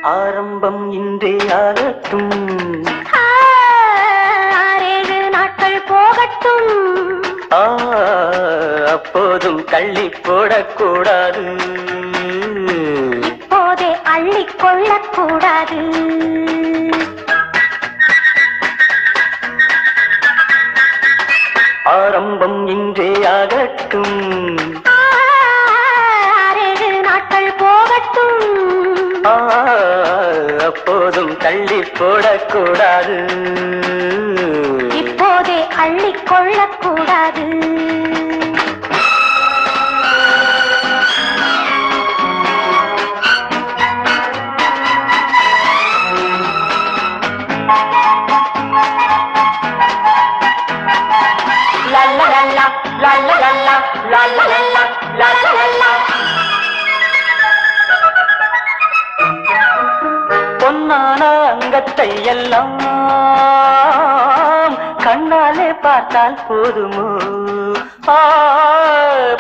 ஆரம்பம் இன்றே ஆகட்டும், 6-7 நாட்கள் போகட்டும். அப்போதும் தள்ளி போடக்கூடாது, இப்போதே அள்ளிக் கொள்ளக்கூடாது. ஆரம்பம் இன்றே ஆகட்டும், 6-7 நாட்கள் போகட்டும். அப்போதும் தள்ளி போடக்கூடாது, இப்போதே அள்ளிக் கொள்ளக்கூடாது. பொன்னான அங்கத்தை எல்லாம் கண்ணாலே பார்த்தால் போதுமோ,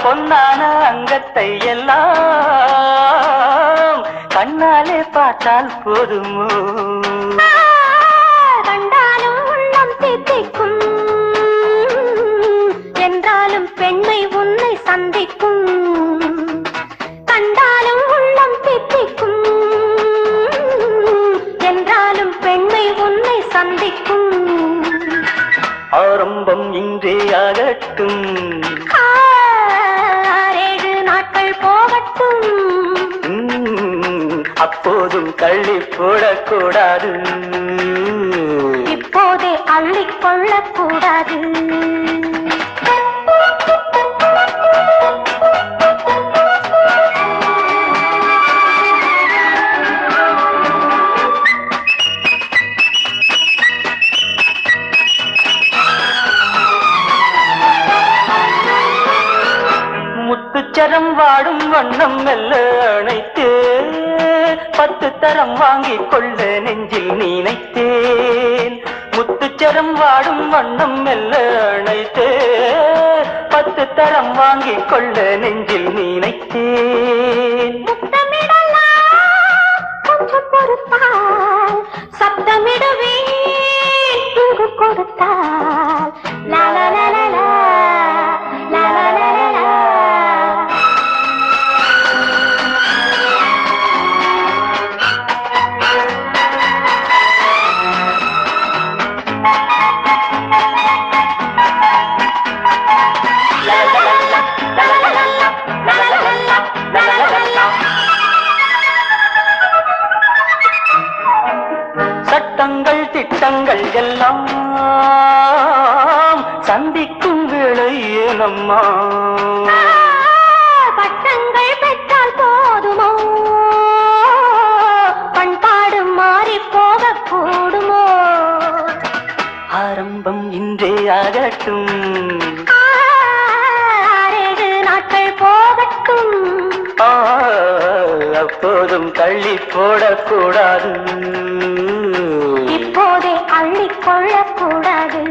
பொன்னான அங்கத்தை எல்லாம் கண்ணாலே பார்த்தால் போதுமோ, கண்டாலும் உள்ளம் தித்திக்கும், என்றாலும் பெண்மை உன்னை சந்திக்கும். கண்டாலும் உள்ளம் தித்திக்கும், என்றாலும் பெண்மை உன்னை சந்திக்கும். ஆரம்பம் இன்றே ஆகட்டும், 6-7 நாட்கள் போகட்டும். அப்போதும் தள்ளி போடக்கூடாது, இப்போதே அள்ளிக் கொள்ளக்கூடாது. முத்துச்சரம் வாடும் வண்ணம் மெல்ல அணைத்து 10 தரம் வாங்கிக் கொள்ள நெஞ்சில் நினைத்தேன். முத்துச்சரம் வாடும் வண்ணம் மெல்ல அணைத்து 10 தரம் வாங்கிக் கொள்ள நெஞ்சில் நினைத்தேன். கொஞ்சம் பொறுத்தால் சப்தமிடுவேன், இங்கு கொடுத்தால் லா லா லா லா லா லா லா லா லா. சட்டங்கள் திட்டங்கள் எல்லாம் சந்திக்கும் வேளை ஏனம்மா, பட்டங்கள் பெற்றால் போதுமோ, பண்பாடு மாறி போகக்கூடுமோ. ஆரம்பம் இன்றே ஆகட்டும், 6-7 நாட்கள் போகட்டும். அப்போதும் தள்ளி போடக்கூடாது, இப்போதே அள்ளிக் கொள்ளக்கூடாது.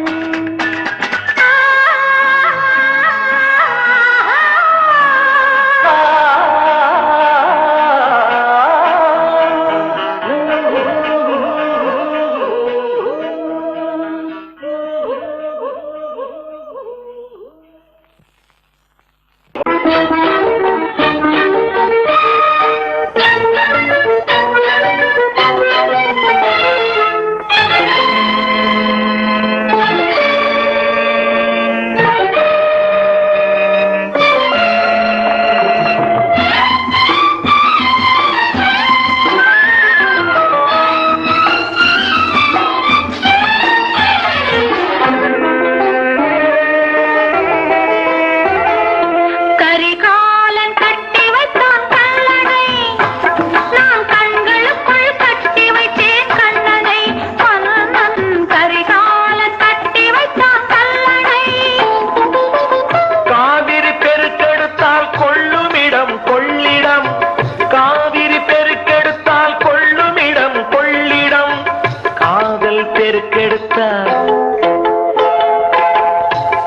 பெருக்கெடுத்தால்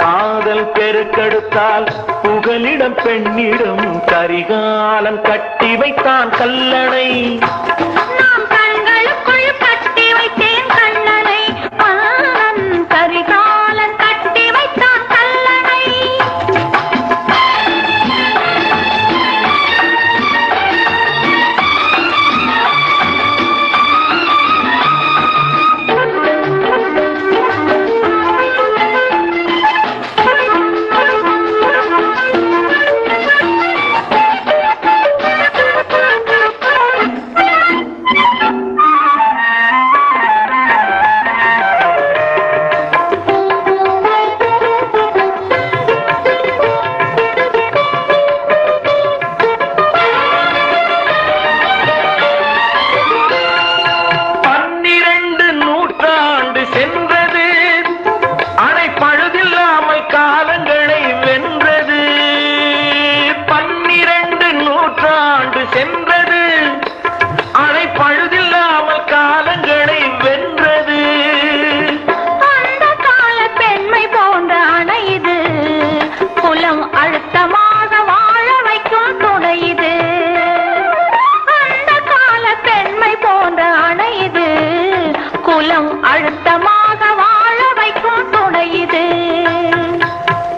காதல் பெருக்கெடுத்தால் புகலிடம் பெண்ணிடம் கரிகாலம் கட்டி வைத்தான் கல்லணை. நாம் கண்களுக்குள் கட்டி வைத்தேன் கண்ணனை, கரிகாலன் கட்டி வைத்தான் கல்லணை.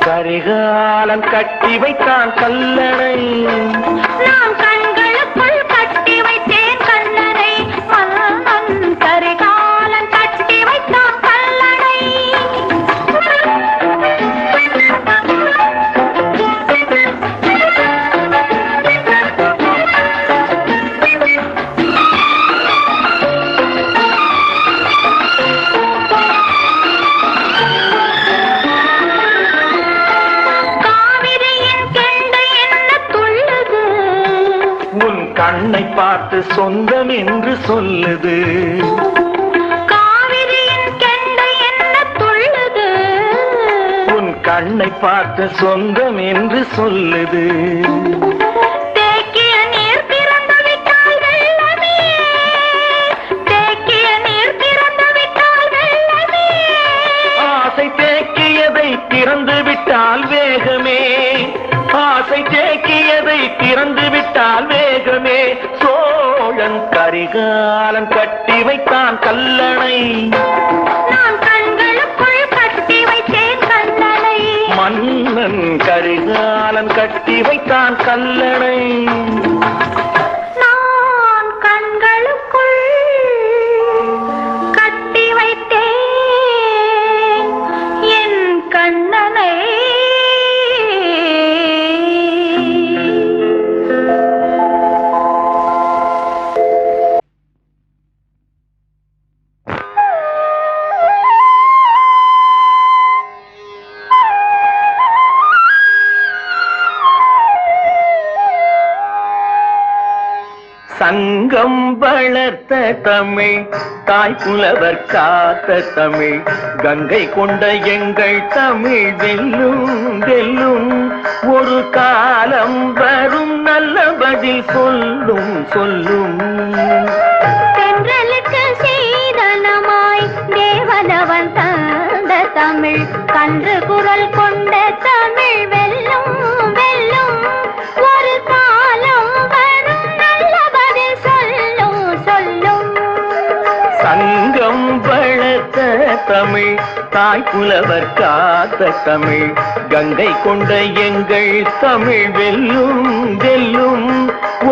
கரிகாலம் கட்டி வைத்தான் கல்லணை. நாம் கண்களுக்குள் கட்டி வைத்தேன் கண்ணனை, கரிகாலன் கட்டி வைத்தான் கல்லணை. கண்ணை பார்த்து சொந்தம் என்று சொல்லுது. காவிரியின் கெண்டை என்ன துள்ளுது. உன் கண்ணை பார்த்து சொந்தம் என்று சொல்லுது. தேக்கிய நீர் திறந்து விட்டால் வெள்ளமே, தேக்கிய நீர் திறந்து விட்டால் வெள்ளமே. ஆசை தேக்கியதை திறந்து விட்டால் வேகமே, ஆசை தேக்கியதை திறந்து விட்டால் வேகமே. சோழன் கரிகாலன் கட்டி வைத்தான் கல்லணை. நான் கண்களுக்குள் கட்டி வைத்தேன் கல்லணை. மன்னன் கரிகாலன் கட்டி வைத்தான் கல்லணை. நான் கண்களுக்குள் கட்டி வைத்தேன் என் கண்ணனை. சங்கம் வளர்த்த தமிழ், தாய் புலவர் காத்த தமிழ், கங்கை கொண்ட எங்கள் தமிழ் வெல்லும் வெல்லும். ஒரு காலம் வரும் நல்ல பதில் சொல்லும் சொல்லும். தென்றலுக்கு சீதனமாய் தேவனவன் தந்த தமிழ், கன்று குரல் கொண்ட தமிழ் வெல்லும் வெல்லும். ஒரு காலம் வரும் நல்ல பதில் சொல்லும் சொல்லும். சங்கம் வளர்த்த தமிழ், தாய் புலவர் காத்த தமிழ், கங்கை கொண்ட எங்கள் தமிழ் வெல்லும் வெல்லும்.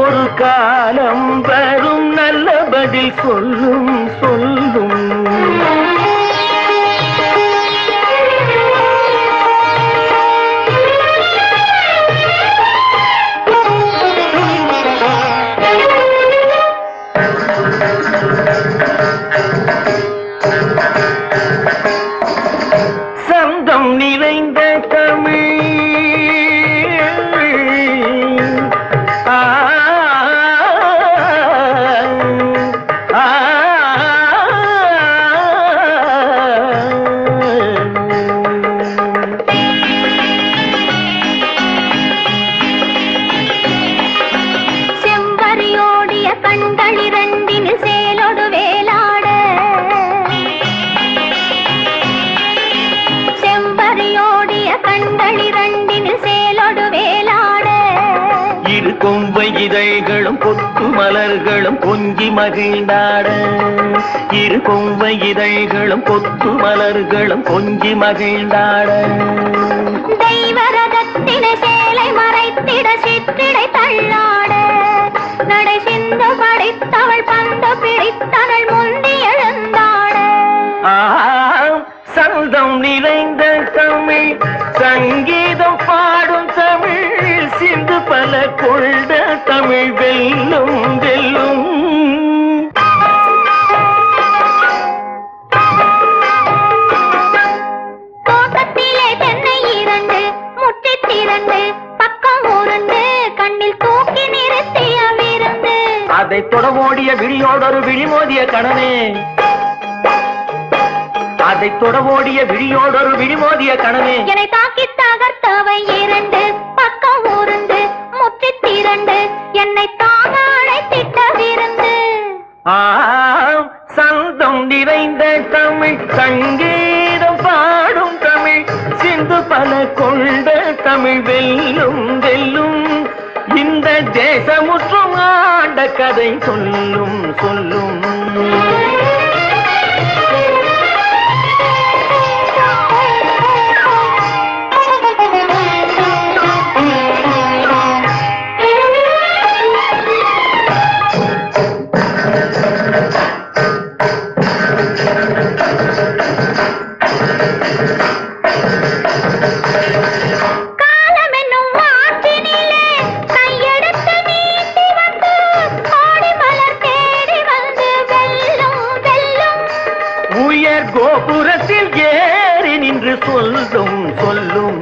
ஒரு காலம் வரும் நல்ல பதில் சொல்லும் சொல்லும். சந்தம் நிறைந்த தமிழ், கொத்து மலர்களும் கொஞ்சி மகிழ்ந்தாட இரு கொவ்வை இதழ்களும் கொத்து மலர்களும் கொஞ்சி மகிழ்ந்தாட தெய்வரதத்தின சேலை மறைத்திட சிற்றிடை தள்ளாட நடை சிந்து படித்தவள் பந்து பிடித்தனள் முந்தி எழுந்தாட சந்தம் நிறைந்த தமிழ் சங்கீதம் பாடும் தமிழ் சிந்து பல கொண்ட தமிழ் வெல்லும் வெல்லும் தோட்டத்திலே தென்னை இரண்டு முற்றி திரண்டு பக்கம் உருண்டு கண்ணில் தூக்கி நிறுத்திய விருந்து அதை தொடவோடிய விழியோடொரு விழிமோதிய கணனே அதை தொடவோடிய விழியோடொரு விழிமோதிய கணனே என்னை தாக்கி தகர்த்தவை இரண்டு பக்கம் உருந்து முற்றி திரண்டு என்னை தாக அழைத்திட்ட விருந்து சந்தம் நிறைந்த தமிழ் சங்கீதம் பாடும் தமிழ் சிந்து பல கொண்ட தமிழ் வெல்லும் வெல்லும் இந்த தேசமுற்றும் ஆண்ட கதை சொல்லும் சொல்லும் கோபுரத்தில் ஏறி நின்று சொல்லும் சொல்லும்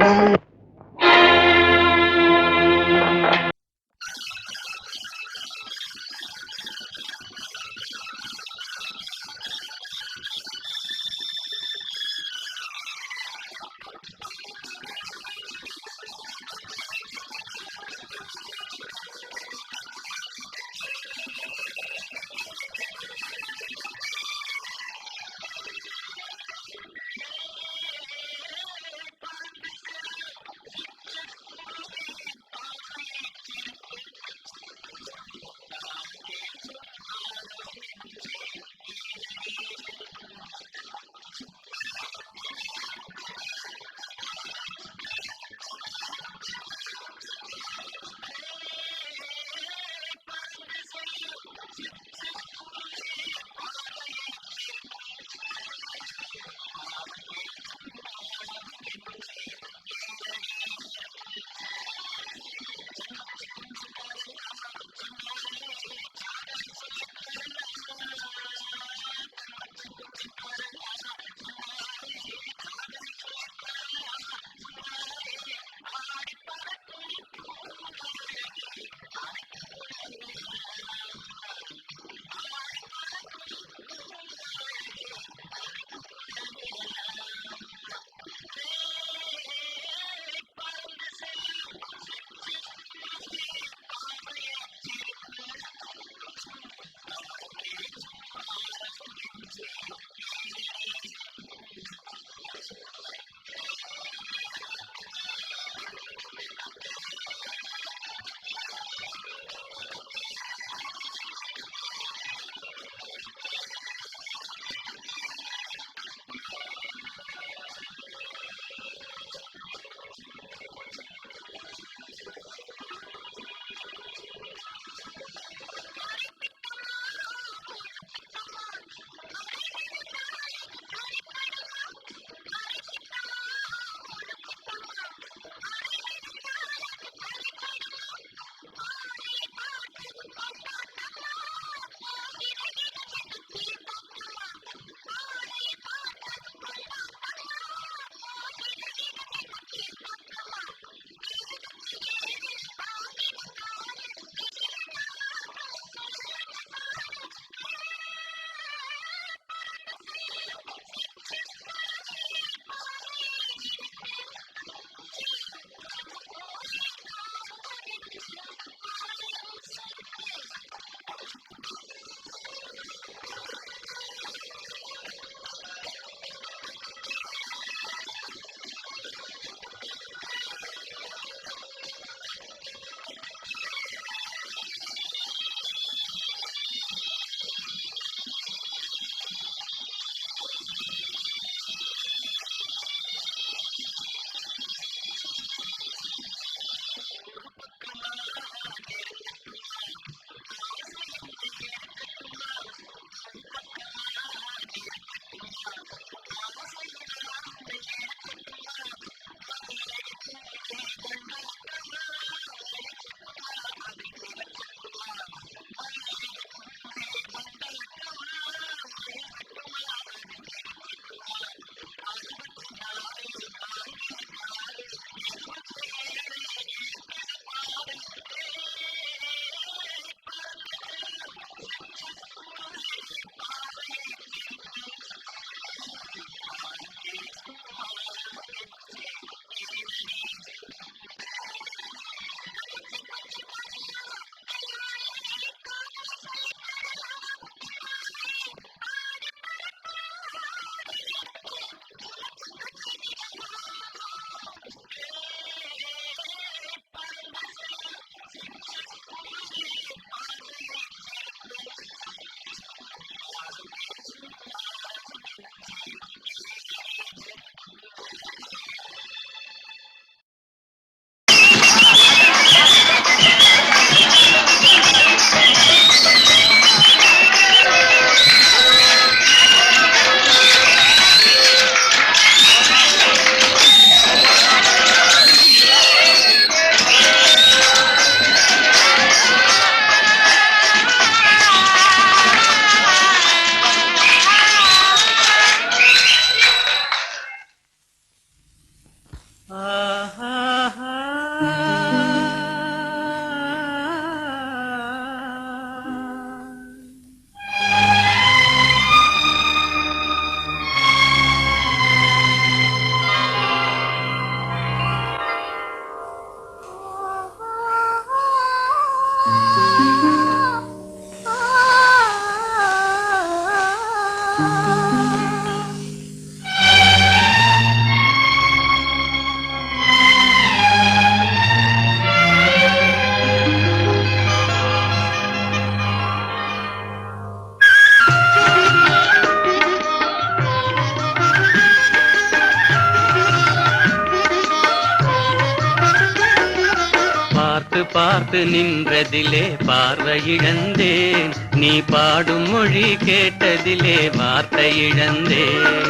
பார்த்து நின்றதிலே பார்வை இழந்தேன், நீ பாடும் மொழி கேட்டதிலே வார்த்தை இழந்தேன்.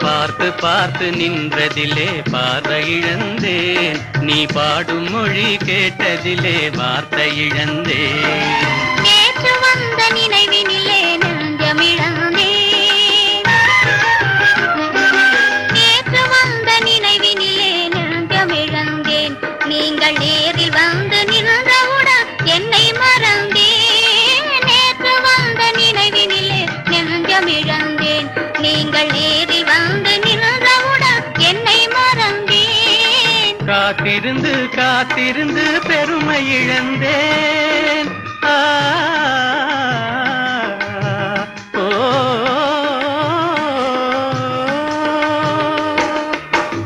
பார்த்து பார்த்து நின்றதிலே பார்வை இழந்தேன், நீ பாடும் மொழி கேட்டதிலே வார்த்தை இழந்தேன். நேற்று வந்த நினைவினிலே நெஞ்சமிழந்தேன், நேற்று வந்த நினைவினிலே நெஞ்சமிழந்தேன். நீங்கள் நேரில் வந்து நின்றவுடன் என்னை மறந்தேன். நேற்று வந்த நினைவினிலே நெஞ்சமிழந்தேன், நீங்கள் நேரில் வந்து நின்றவுடன் என்னை மறந்தேன். காத்திருந்து காத்திருந்து பெருமை இழந்தேன். ஆ, ஓ,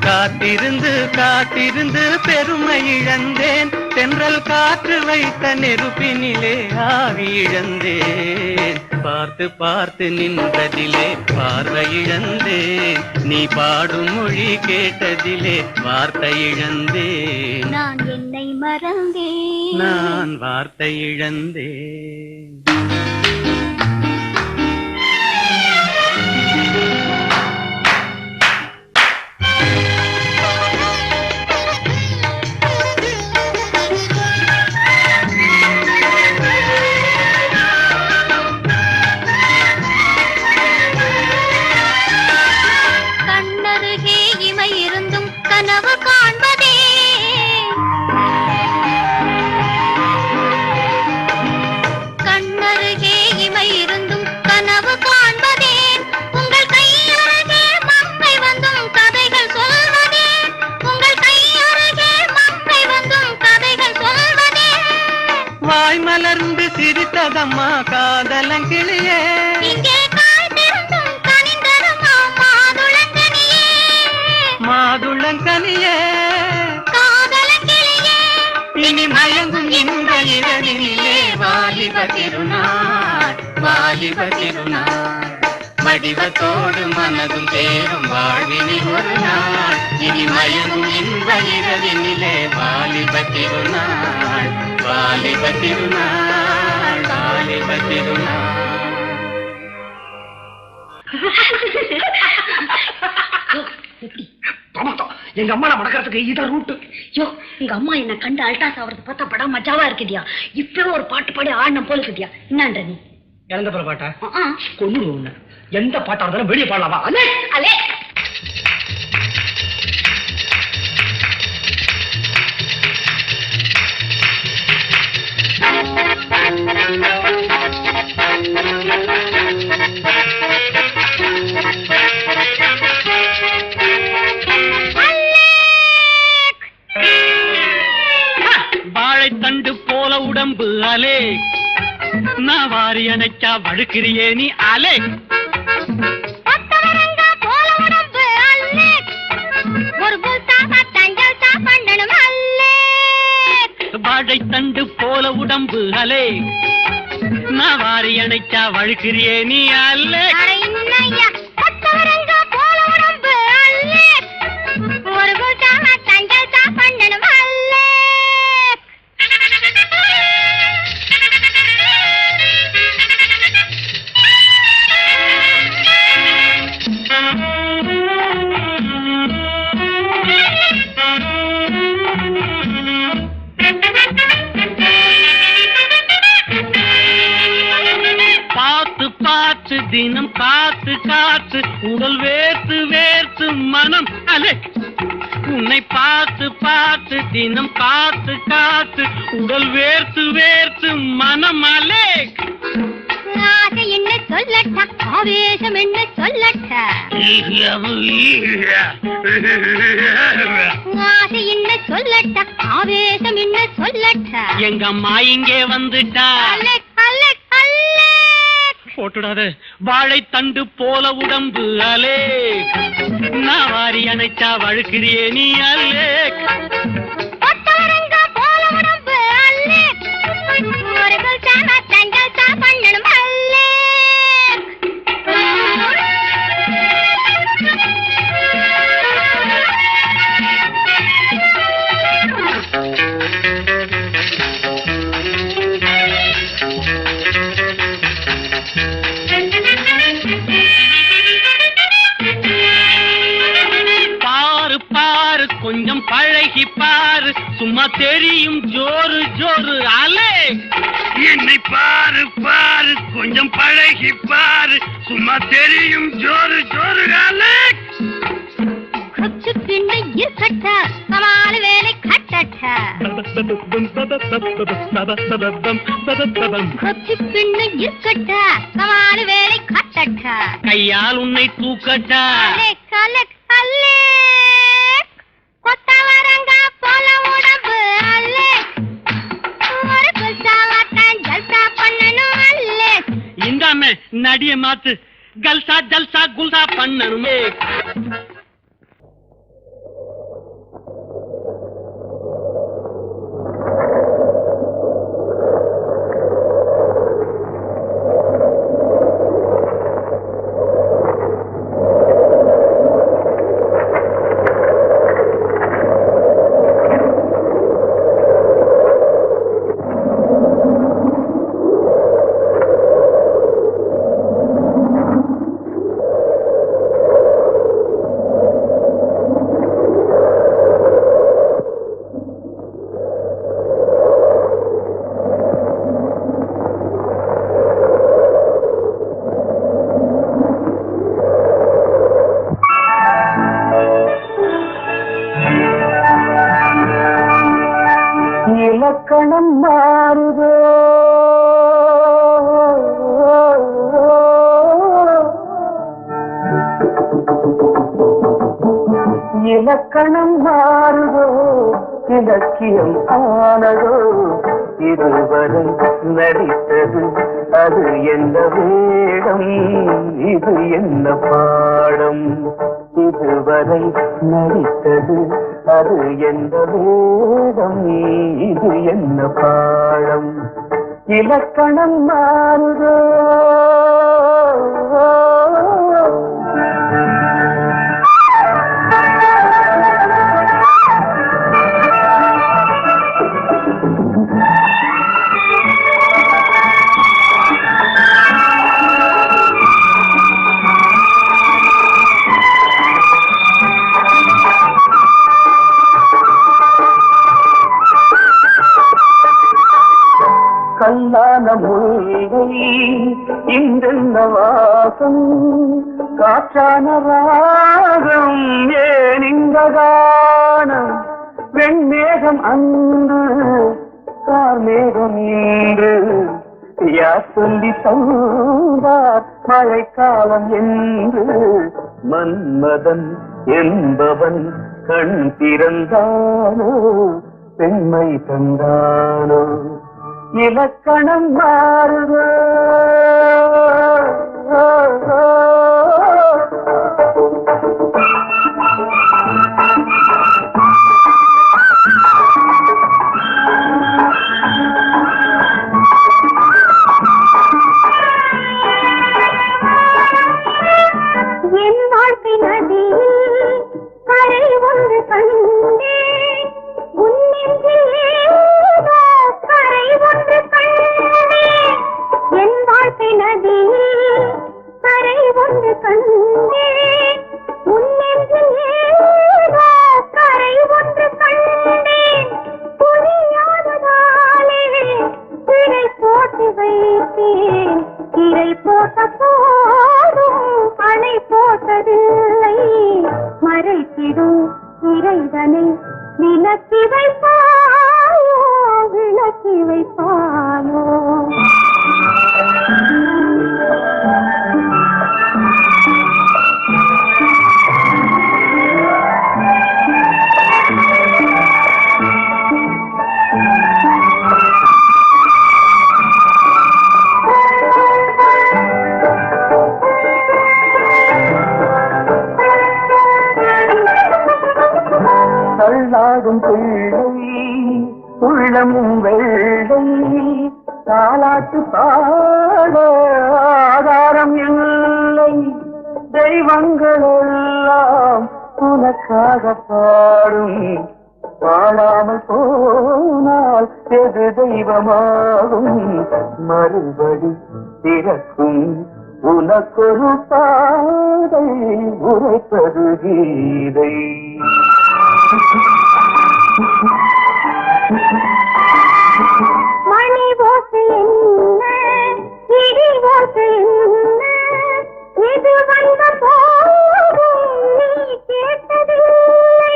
காத்திருந்து காத்திருந்து பெருமை இழந்தேன். தென்றல் காற்று வைத்த நெருப்பினிலே ஆவி இழந்தேன். பார்த்து பார்த்து நின்றதிலே பார்வை இழந்தேன், நீ பாடும் மொழி கேட்டதிலே வார்த்தை இழந்தேன். நான் என்னை மறந்தேன், நான் வார்த்தை இழந்தேன். கண்ணருகே இமை இருந்தும் கனவு காண்பதே, கண்ணருகே இமை இருந்தும் கனவு காண்பதே. உங்கள் கையருகே மங்கை வந்தும் கதைகள் சொல்வதே, உங்கள் கையருகே மங்கை வந்தும் கதைகள் சொல்வதே. வாய் மலர்ந்து சிரித்ததம்மா காதலங்கிளியே, இங்கே காய்ந்திருந்தும் கனிந்தருமா மாதுளங்கனியே, மாதுளங்கனியே. காதலங்கிளியே. இனி மயங்கும் இந்த இரவினிலே வாலிப திருநாள், வாலிப திருநாள். வடிவத்தோடு மனதும் சேரும் வாழ்வினில் ஒரு நாள். இனி மயங்கும் இந்த இரவினிலே வாலிப திருநாள், வாலிப திருநாள், வாலிப திருநாள். எங்க அம்மா மடக்கிறதுக்கு இதான் ரூட்டு. யோ, எங்க அம்மா என்ன கண்டு அல்டாஸ் ஆவறது பார்த்தா படம் மஜாவா இருக்குதியா. இப்பவே ஒரு பாட்டு பாடி ஆடின போல இருக்குதியா. என்னன்ற நீ இறந்த போல பாட்டா கொண்டு உன்ன எந்த பாட்டா இருந்தாலும் வெளியே பாடலாமா? அலே அலே வாழைத்தண்டு போல உடம்பு அலே, நான் வாரி அணைச்சா வழுக்கிறியே நீ அலே. பத்தவரங்கா போல உடம்பு அல்லே, ஒரு பூசா பத்தஞ்சல் சாப்பண்டனும் அல்லே. வாழைத்தண்டு போல உடம்பு அலே, நான் வாரி அணைச்சா வழுக்கிறியே நீ அலே. அட இன்னையா, பத்தவரங்கா போல உடம்பு அல்லே, ஒரு பூசா பத்தஞ்சல் சாப்பண்டனும் அல்லே. பார்த்து பார்த்து தினம் காத்து காத்து உடல் வேர்த்து வேர்த்து மனம் அலே. உன்னை பார்த்து பார்த்து தினம் காத்து காத்து உடல் வேர்த்து வேர்த்து மனம் அலே. ஆசை என்ன சொல்லட்ட, ஆவேசம் என்ன சொல்லட்ட, ஆசை என்ன சொல்லட்ட, ஆவேசம் என்ன சொல்லட்ட. எங்க அம்மா இங்கே வந்துட்டா. அல்லேக் அல்லேக் அல்லேக். போட்டுடாத வாழைத்தண்டு போல உடம்பு அலே, நான் வாரி அணைச்சா வழுக்கிறியே நீ அலே. பத்தவரங்கா போல உடம்பு அல்லேக், ஒரு பூசா பத்தஞ்சல் சாப்பண்டனும் அல்லேக். கொஞ்சம் பழகி பாரு சும்மா தெரியும் ஜோரு ஜோரு அலே என்னை பாரு பாரு கொஞ்சம் பழகி பாரு சும்மா தெரியும் ஜோரு ஜோரு அலே கொச்சு பின்ன இருக்கட்ட கமால் வேலை கட்டட்ட கொச்சு பின்ன இருக்கட்ட கமால் வேலை கட்டட்ட கையால் உன்னை தூக்கட்டா கலக் அல்லே கொத்தவரங்க போல உடம்பு அல்லே ஒரு குசாவத்தான் ஜல்சா பண்ணணும் அல்லே இந்தாமே நடிய மாத்து கல்சா ஜல்சா குல்சா பண்ணணுமே இலக்கணம் மாறுதோ இலக்கணம் மாறுதோ இலக்கியம் ஆனதோ இதுவரை நடித்தது அது என்ன வேடம் இது என்ன பாடம் இதுவரை நடித்தது அது என்ன வேடம் இது என்ன பாடம் இலக்கணம் மாறுதோ கல்லான முல்லை இன்றென்ன வாசம் காற்றான ராகம் ஏன் இந்த கானம் வெண்மேகம் அன்று கார்மேகம் இன்று யார் சொல்லி தந்தார் மழைக்காலம் என்று மன்மதன் என்பவன் கண் திறந்தானோ பெண்மை தந்தானோ இலக்கணம் மாறுதோ என் வாழ்க்கை நதியில் கரை ஒன்று கண்டேன் உன்னெஞ்சில் ஏதோ கரை ஒன்று கண்டேன் என் வாழ்க்கை நதியில் கரை ஒன்று கண்டேன் உன்னெஞ்சில் ஏதோ கரை ஒன்று கண்டேன் புரியாததாலே திரை போட்டு வைத்தேன் திரை போட்ட போதும் அணை போட்டதில்லை மறைத்திடும் இறைவனை விளக்கி வைப்பாயோ விளக்கி வைப்பாயோ தள்ளாடும் பிள்ளை உள்ளமும் வெள்ளை தாலாட்டு பாட ஆதாரம் இல்லை தெய்வங்கள் எல்லாம் உனக்காக பாடும் பாடாமல் போனால் எது தெய்வமாகும் மறுபடி பிறக்கும் உனக்கொரு பாதை உரைப்பது கீதை மணி ஓசை என்ன, இடி ஓசை என்ன, இது வந்த போதும் நீ கேட்டதில்லை.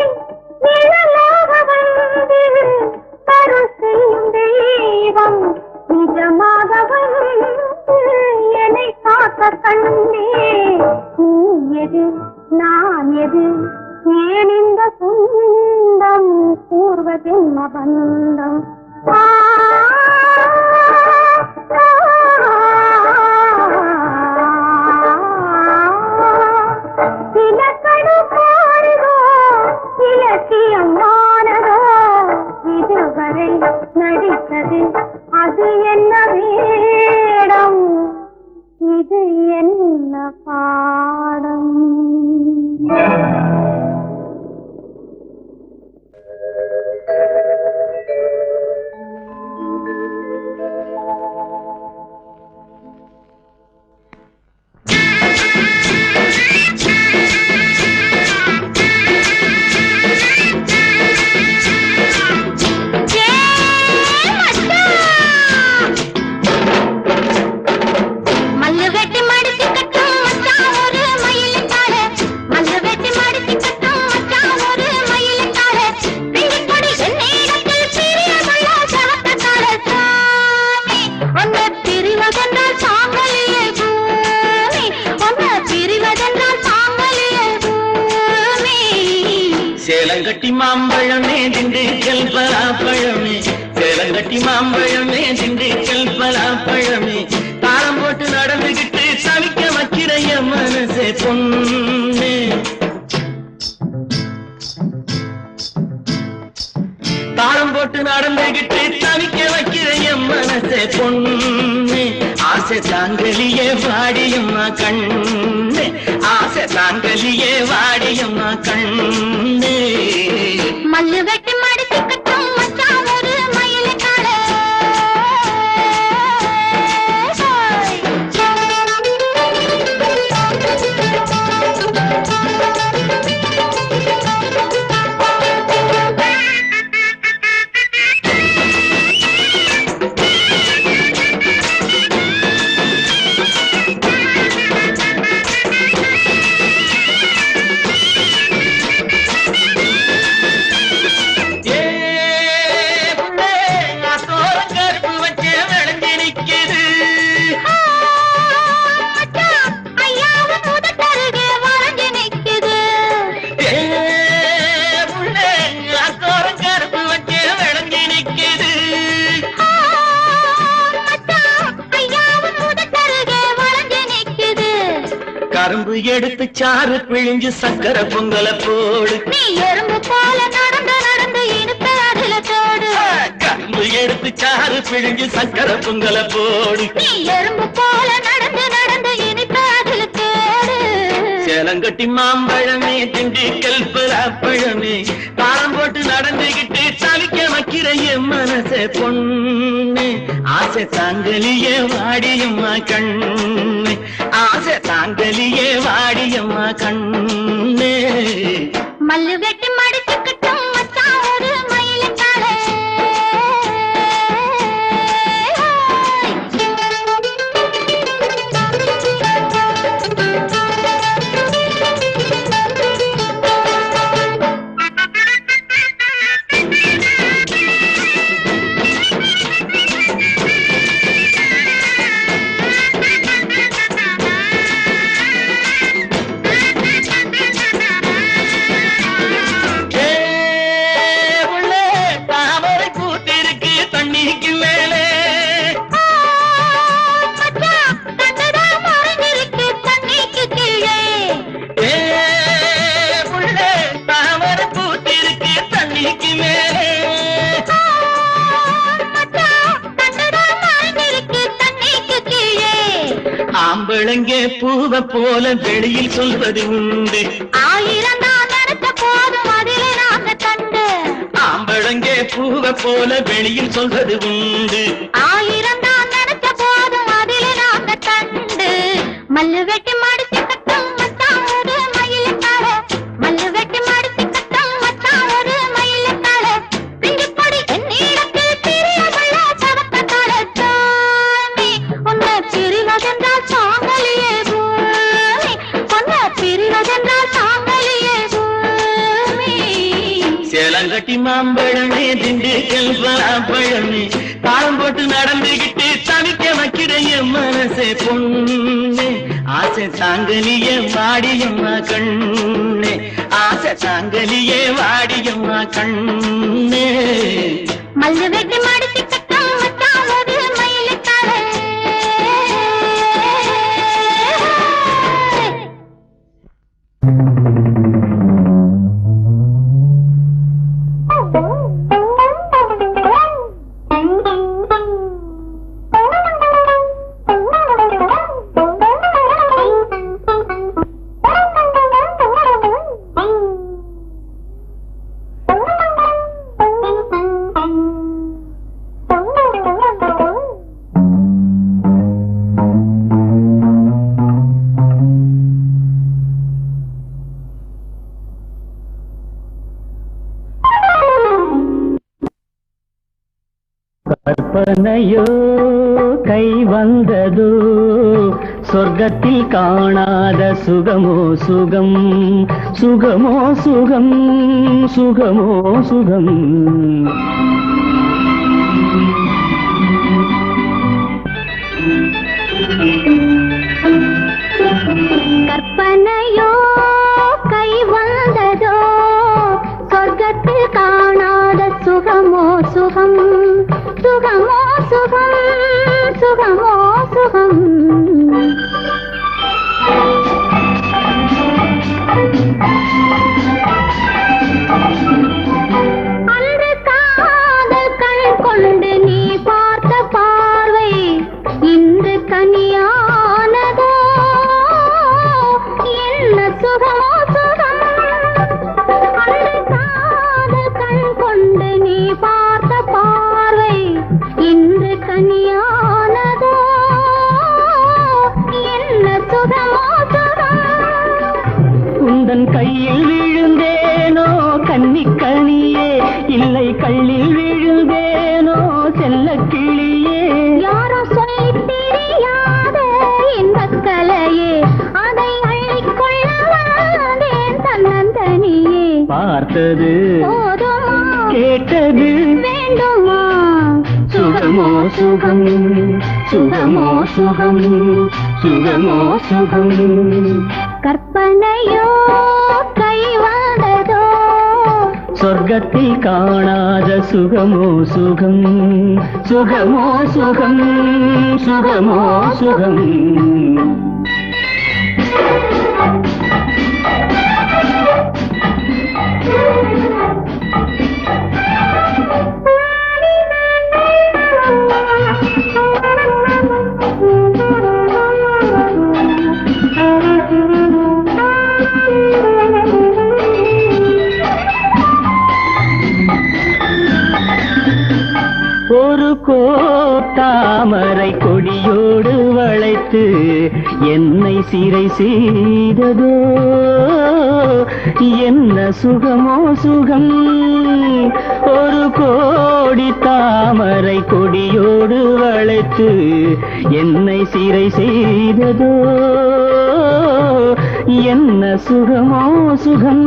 நிழலாக வந்து அருள் செய்யும் தெய்வம் நிஜமாக வந்து என்னை காக்க கண்டே. நீ எது நான் எது, ஏன் இந்த சொந்தம் பூர்வஜென்ம பந்தம். இலக்கணமானதோ இலக்கியமானதோ இதுவரை நடித்தது அது என்ன வேடம், இது என்ன பாடம். சேலங்கட்டி மாம்பழமே திண்டுக்கல் பலாப்பழமே, சேலங்கட்டி மாம்பழமே திண்டுக்கல் பலாப்பழமே, தாளம் போட்டு நடந்துகிட்டு தவிக்க வைக்கிறைய மனசே பொண்ணு. தாளம் போட்டு நடந்துகிட்டு தவிக்க வைக்கிறைய மனசே பொண்ணு. ஆசை தாங்கலியே வாடியம்மா கண்ணு, ஆசை தாங்கலியே வாடியம்மா கண்ணு. மல்லு வெட்டி மடிச்சு கட்டும் மச்சான் ஒரு மயிலுக்கால. கரும்பு எடுத்து சாறு பிழிஞ்சு சக்கர பொங்கல போடு. நீ எறும்பு போல நடந்து நடந்து இனிப்ப அதுல தோடு. கரும்பு எடுத்து சாறு பிழிஞ்சு சக்கர பொங்கல போடு. நீ எறும்பு போல நடந்து நடந்து இனிப்ப அதுல தோடு. சேலங்கட்டி மாம்பழமே திண்டுக்கல் பலாப்பழமே, தாளம் போட்டு நடந்துகிட்டு தவிக்க வைக்கிறைய மனசே பொண்ணு. ஆசை தாங்கலியே வாடியம்மா கண்ணு, ஆசை தாங்கலியே வாடியம்மா கண்ணு. மல்லு வெட்டி மடிச்சு கட்டும் மச்சான் ஒரு மயிலுக்கால. ஆம்பளங்கே பூவ போல வெளியில் சொல்வது உண்டு. ஆயிரம் தான் நடத்த போதும் அதிலே நாங்க கண்டு. ஆம்பளங்கே பூவ போல வெளியில் சொல்வது உண்டு. ஆயிரம் தான் நடத்த போதும் அதிலே நாங்க கண்டு. மல்லு வெட்டி மடிச்சு கட்டும் மச்சான் ஒரு மயிலுக்கால. மல்லு வெட்டி மடிச்சு கட்டும் மச்சான் ஒரு வேளாங்கட்டி மாம்பழமே திண்டுக்கல் பலாப்பழமே தாளம் போட்டு நடந்துகிட்டு தவிக்க வைக்கிறைய மனசே பொண்ணு ஆசை தாங்கலியே வாடியம்மா கண்ணே ஆசை தாங்கலியே வாடியம்மா கண்ணே மல்லு வெட்டி மடிச்சு கட்டம் மச்சாவது மயிலுக்காக கற்பனையோ கை வந்ததோ சொர்க்கத்தில் காணாத சுகமோ சுகம் சுகமோ சுகம் சுகமோ சுகம் கற்பனையோ கை வந்ததோ சொர்க்கத்தில் காணாத சுகமோ சுகம் சுகமோ சுகம் சுகமோ சுகம் அன்று காதல் கண் கொண்டு நீ பார்த்த பார்வை இன்று கனியானதோ என்ன சுகமோ சுகம் அன்று காதல் கண் கொண்டு நீ பார்த்த பார்வை இன்று கனியானதோ என்ன சுகமோ சுகம் உந்தன் கையில் விழுந்தேனோ கன்னிக்கனியே இல்லை கள்ளில் விழுந்தேனோ செல்ல கிளியே யாரோ சொல்லி தெரியாத இன்பக்கலையே அதை அள்ளிக்கொள்ள வந்தேன் தன்னந்தனியே பார்த்தது போதுமா கேட்டது வேண்டுமா சுகமோ சுகம் சுகமோ சுகம் சுகமோ சுகம் கற்பனையோ கை வந்ததோ சொர்க்கத்தில் காணாத சுகமோ சுகம் சுகமோ சுகம் சுகமோ சுகம் ஒரு கோத்தாமரை கொடியோடு வளைத்து என்னை சிறை செய்ததோ என்ன சுகமோ சுகம் ஒரு கோடி தாமரை கொடியோடு வளைத்து என்னை சிறை செய்ததோ என்ன சுகமோ சுகம்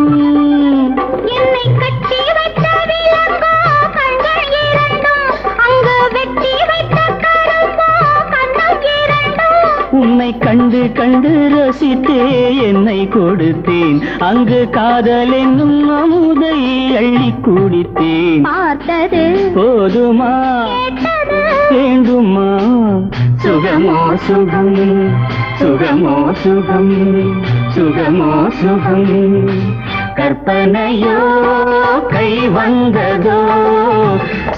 என்னை கட்டி வைத்த விலங்கோ கண்கள் இரண்டும் அங்கு வெட்டி வைத்த கரும்போ கண்கள் இரண்டும் உன்னை கண்டு கண்டு ரசித்தே என்னை கொடுத்தேன் அங்கு காதல் என்னும் அமுதை அள்ளி குடித்தேன் பார்த்தது போதுமா கேட்டது வேண்டுமா சுகமோ சுகம் சுகமோ சுகம் சுகமோ சுகம் கற்பனையோ கை வந்ததோ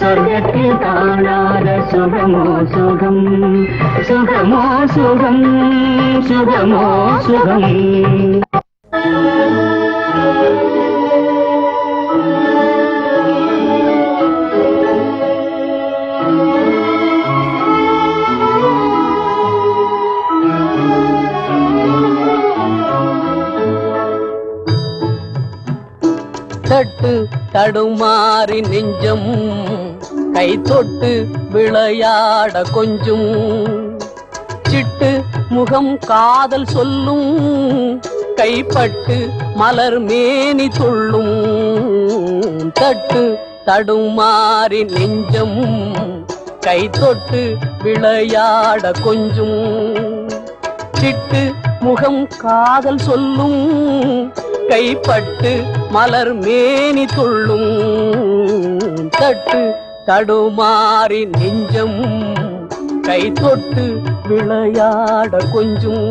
சொர்க்கத்தில் காணாத சுகமோ சுகம் சுகமோ சுகம் சுகமோ சுகம் தட்டு தடுமாறி நெஞ்சம் கை தொட்டு விளையாட கொஞ்சம் சிட்டு முகம் காதல் சொல்லும் கைப்பட்டு மலர் மேனி துள்ளும் தட்டு தடுமாறி நெஞ்சம் கை தொட்டு விளையாட கொஞ்சும் சிட்டு முகம் காதல் சொல்லும் கைப்பட்டு மலர் மேனி துள்ளும் தட்டு தடுமாறி நெஞ்சம் கை தொட்டு விளையாட கொஞ்சும்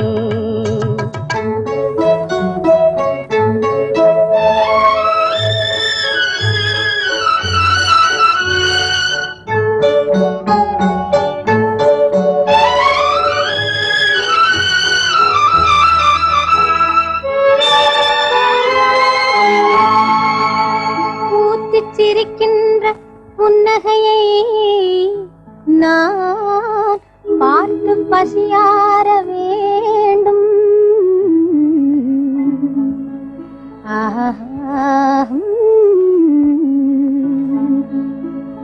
சிரிக்கின்ற புன்னகையை நான் பார்த்து பசியார வேண்டும்.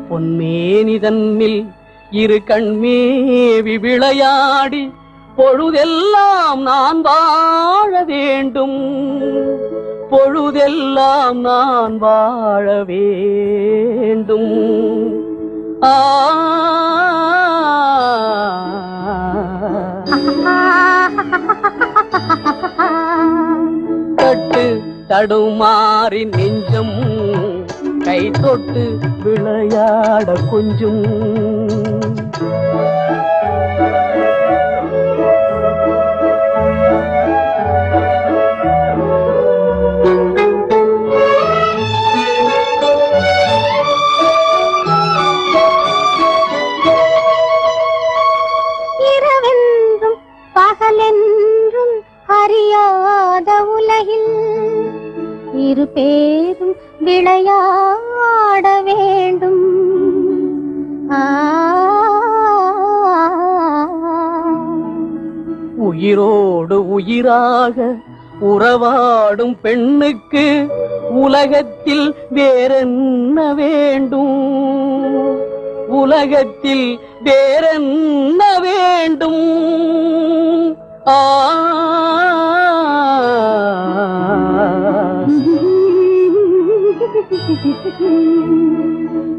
பொன்மேனி தன்னில் இரு கண்மேவி விளையாடி பொழுதெல்லாம் நான் வாழ வேண்டும். பொழுதெல்லாம் நான் வாழ வேண்டும். தட்டு தடுமாறி நெஞ்சம் கை தொட்டு விளையாட கொஞ்சும் பகலென்றும் அறியாத உலகில் இரு பேரும் விளையாட வேண்டும். உயிரோடு உயிராக உறவாடும் பெண்ணுக்கு உலகத்தில் வேறென்ன வேண்டும்? உலகத்தில் வேறென்ன வேண்டும்?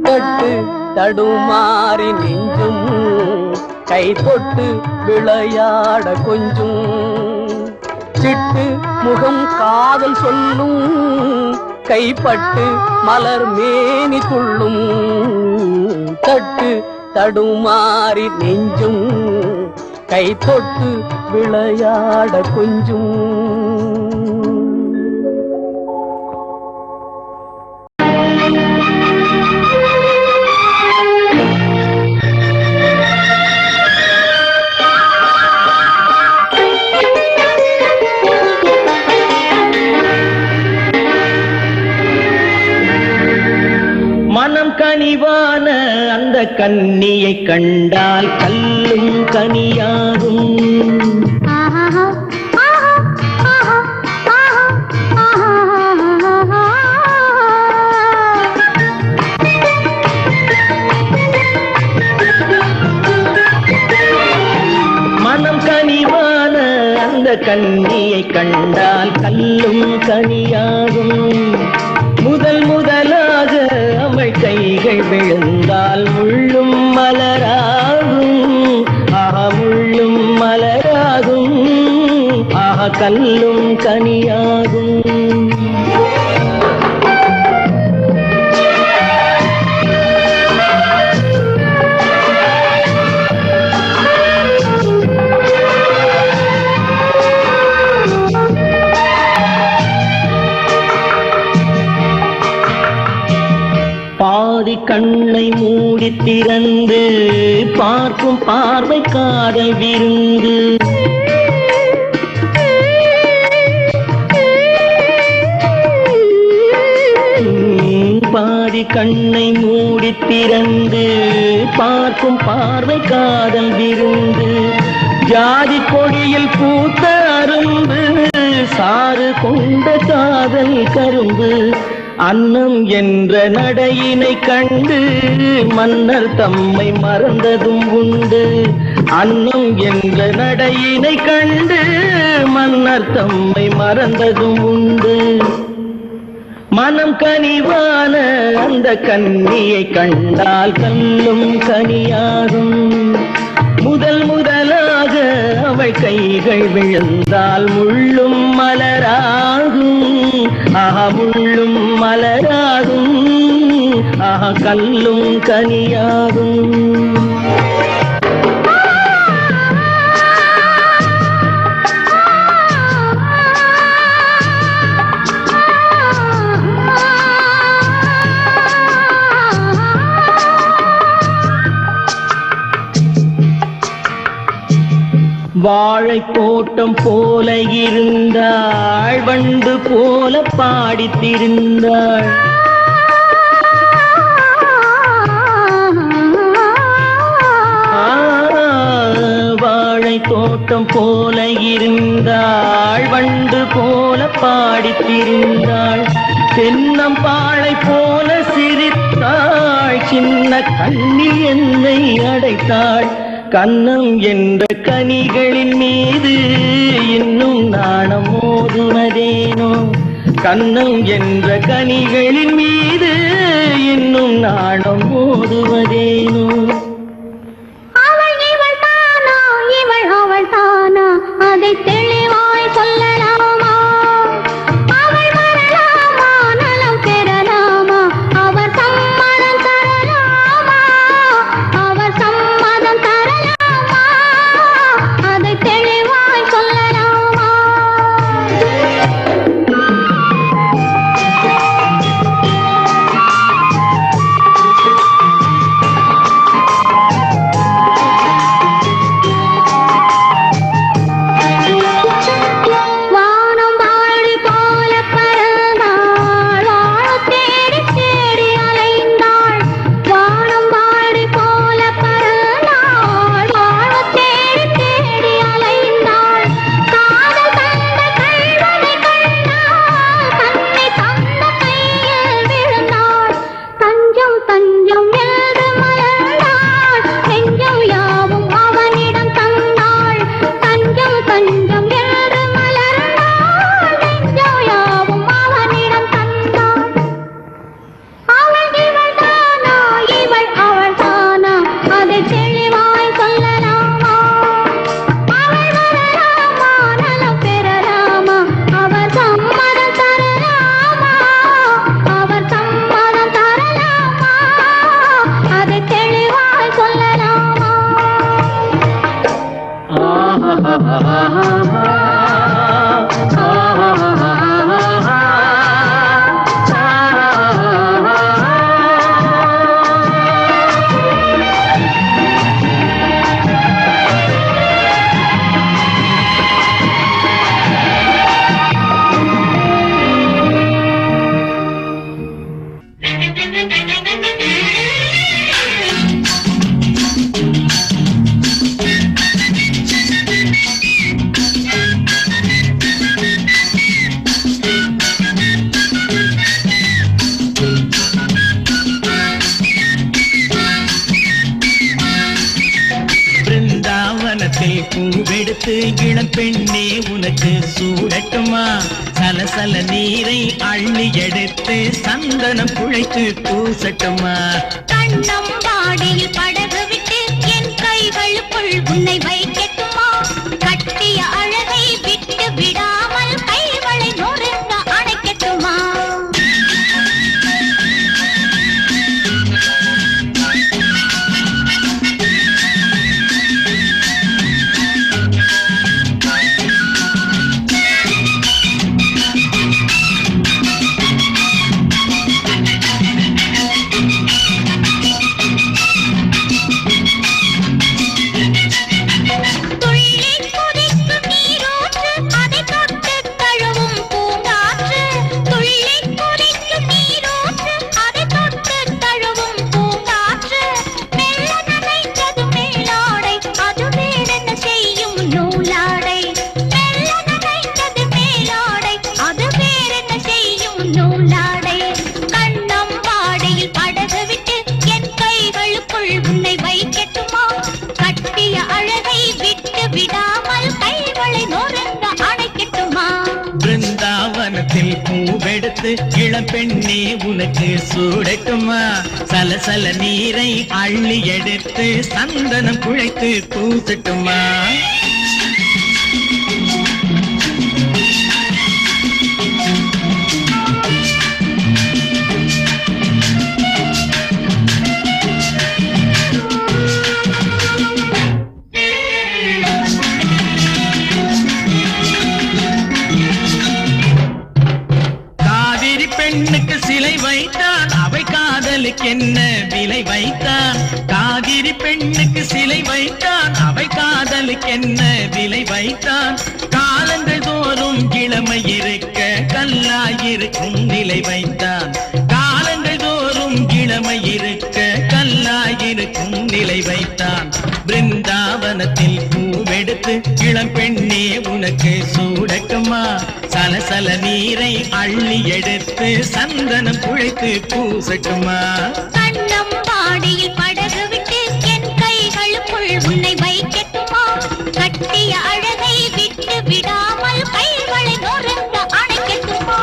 தட்டு தடுமாறி நெஞ்சும் கை தொட்டு விளையாட கொஞ்சும் சிட்டு முகம் காதல் சொல்லும் கைப்பட்டு மலர் மேனி துள்ளும் தட்டு தடுமாறி நெஞ்சும் கை தொட்டு விளையாட கொஞ்சும் மனம் கனிவான அந்த கன்னியை கண்டால் கல்லும் கனியாகும். மனம் கனிவான அந்த கன்னியை கண்டால் கல்லும் கனியாகும். முதல் முதலாக அவள் கைகள் விழுந்தால் முள்ளும் மலராகும். முள்ளும் மலராகும். கல்லும் கனியாகும். பாதி கண்ணை மூடி திறந்து பார்க்கும் பார்வை காதல் விருந்து. பாதி கண்ணை மூடி திறந்து பார்க்கும் பார்வை காதல் விருந்து. ஜாதி கொடியில் பூத்த அரும்பு சாறு கொண்ட காதல் கரும்பு. அன்னம் என்ற நடையினை கண்டு மன்னர் தம்மை மறந்ததும் உண்டு. அன்னம் என்ற நடையினை கண்டு மன்னர் தம்மை மறந்ததும் உண்டு. மனம் கனிவான அந்த கன்னியை கண்டால் கல்லும் கனியாகும். முதலாக அவள் கைகள் விழுந்தால் முள்ளும் மலராகும். முள்ளும் மலராகும். கல்லும் கனியாகும். வாழை தோட்டம் போல இருந்தாள், வண்டு போல பாடித்திருந்தாள். வாழை தோட்டம் போல இருந்தாள், வண்டு போல பாடித்திருந்தாள். தென்னம்பாளை போல சிரித்தாள், சின்ன கண்ணி என்னை அடைத்தாள். கன்னம் என்ற கனிகளின் மீது இன்னும் நாணம் மோதுவதேனோ. கன்னம் என்ற கனிகளின் மீது இன்னும் நாணம் மோதுவதேனோ. அவள் இவள் தானா, இவள் அவள் தானா, அதை தெளிவாய் சொல்லலாமா? அவள் வரலாமா, நலம் பெறலாமா, அவர் சம்மதம் தரலாமா? அவர் சம்மதம் தரலாமா, அதை தெளிவாய் சொல்லலாமா? வானம் வாழி போல பறந்தாள், வாழத் தேடி தேடி அலைந்தாள். வானம் வாழி போல பறந்தாள், வாழத் தேடி தேடி அலைந்தாள். காதல் தந்த கள்வனை கண்டாள், தன்னை தந்த கையில் விழுந்தாள். தஞ்சம் தஞ்சம் என்று மலர்ந்தாள், நெஞ்சம் யாவும் அவனிடம் தந்தாள். தஞ்சம் தஞ்சம் என்று மலர்ந்தாள், நெஞ்சம் யாவும் அவனிடம் தந்தாள். அவள் இவள் தானா, இவள் அவள் தானா, அதை தெளிவாய் சொல்லலாமா? அவள் வரலாமா, நலம் பெறலாமா, அவர் சம்மதம் தரலாமா? அவர் சம்மதம் தரலாமா, அதை தெளிவாய் சொல்லலாமா? பிருந்தாவனத்தில் பூவெடுத்து இளம் பெண்ணே உனக்கு சூடட்டுமா? சலசல நீரை அள்ளி எடுத்து சந்தனம் குழைத்து பூசட்டுமா? கண்ணம்பாடியில் படகு விட்டு என் கைகளுக்குள் உன்னை வைக்கட்டுமா? கட்டிய அழகை விட்டு விடாமல் கைகளை நொறுங்க அணைக்கட்டுமா? துள்ளி குதிக்கும் நீ எடுத்து இளம்பெண்ணே உனக்கு சூடட்டுமா சலசல நீரை அள்ளி எடுத்து சந்தனம் குழைத்து பூசட்டுமா பெண்ணுக்கு சிலை வைத்தான் அவை காதலுக்கு என்ன விலை வைத்தான் காவிரி பெண்ணுக்கு சிலை வைத்தான் அவை காதலுக்கு என்ன விலை வைத்தான் காலங்கள் தோறும் இளமை இருக்க கல்லாயிருக்கும் நிலை வைத்தான் காலங்கள் தோறும் இளமை இருக்க கல்லாயிருக்கும் நிலை வைத்தான் பிருந்தாவனத்தில் பூவெடுத்து இளம்பெண்ணே உனக்கு சூடட்டுமா சலசல நீரை அள்ளி எடுத்து சந்தனம் குழைத்து பூசட்டுமா கண்ணம் பாடியில் படகு விட்டு என் கைகளுக்குள் உன்னை வைக்கட்டுமா கட்டிய அழகை விட்டு விடாமல் கைகளை நொறுங்க அணைக்கட்டுமா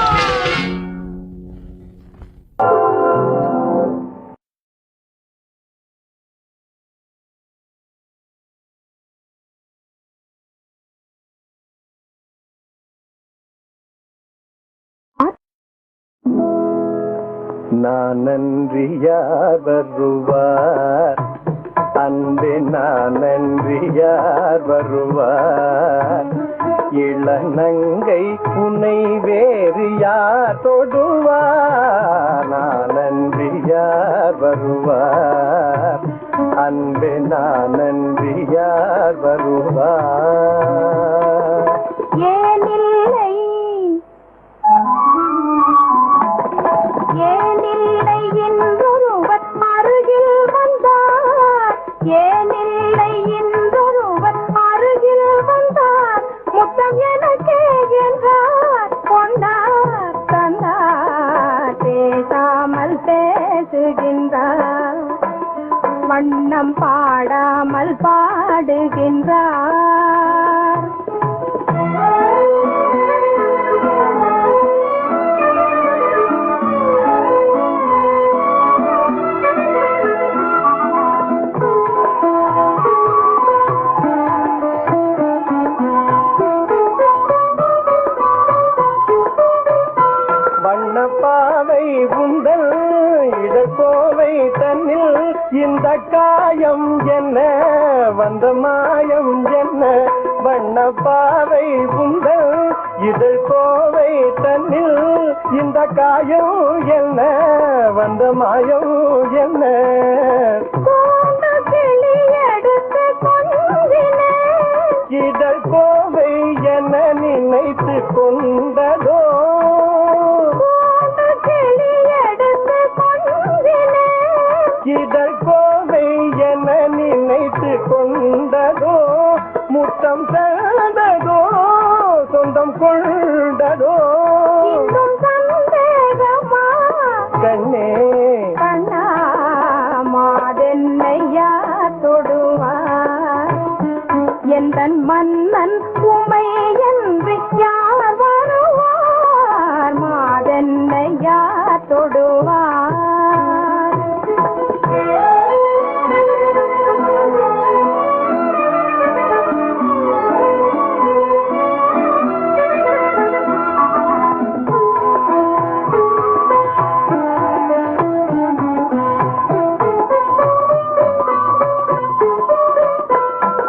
நான் நன்றி யார் வருவார் அன்பே நான் நன்றி யார் வருவார் இளநங்கை உன்னை வேறு யார் தொடுவார் நான் நன்றி யார் வருவார் அன்பே நான் நன்றி யார் வருவார் ஏனில்லை ஏனில்லை என்றொருவர் அருகில் வந்தார் ஏனில்லை என்றொருவர் அருகில் வந்தார் முத்தம் எனக்கே என்றார் கொண்டார் தந்தார் பேசாமல் பேசுகின்றார் வண்ணம் பாடாமல் பாடுகின்றார் வண்ணப்பாவை உந்தல் இடக்கோவை தன்னில் இந்த காயம் என்ன வந்த மாயம் என்ன வண்ணப்பாவை உந்தல் இதழ்கோவை தன்னில் இந்த காயம் என்ன வந்த மாயம் என்ன இதழ்கோவை என நினைத்து கொண்டதோ இதழ்கோவை என நினைத்து கொண்டதோ முத்தம் தந்ததோ சொந்தம் கொண்டதோ கண்ணே கண்ணா மாதென்னையா தொடுவார் எந்தன் மன்னன் உமை என்று யார் வருவார் மாதென்னையா தொடுவார்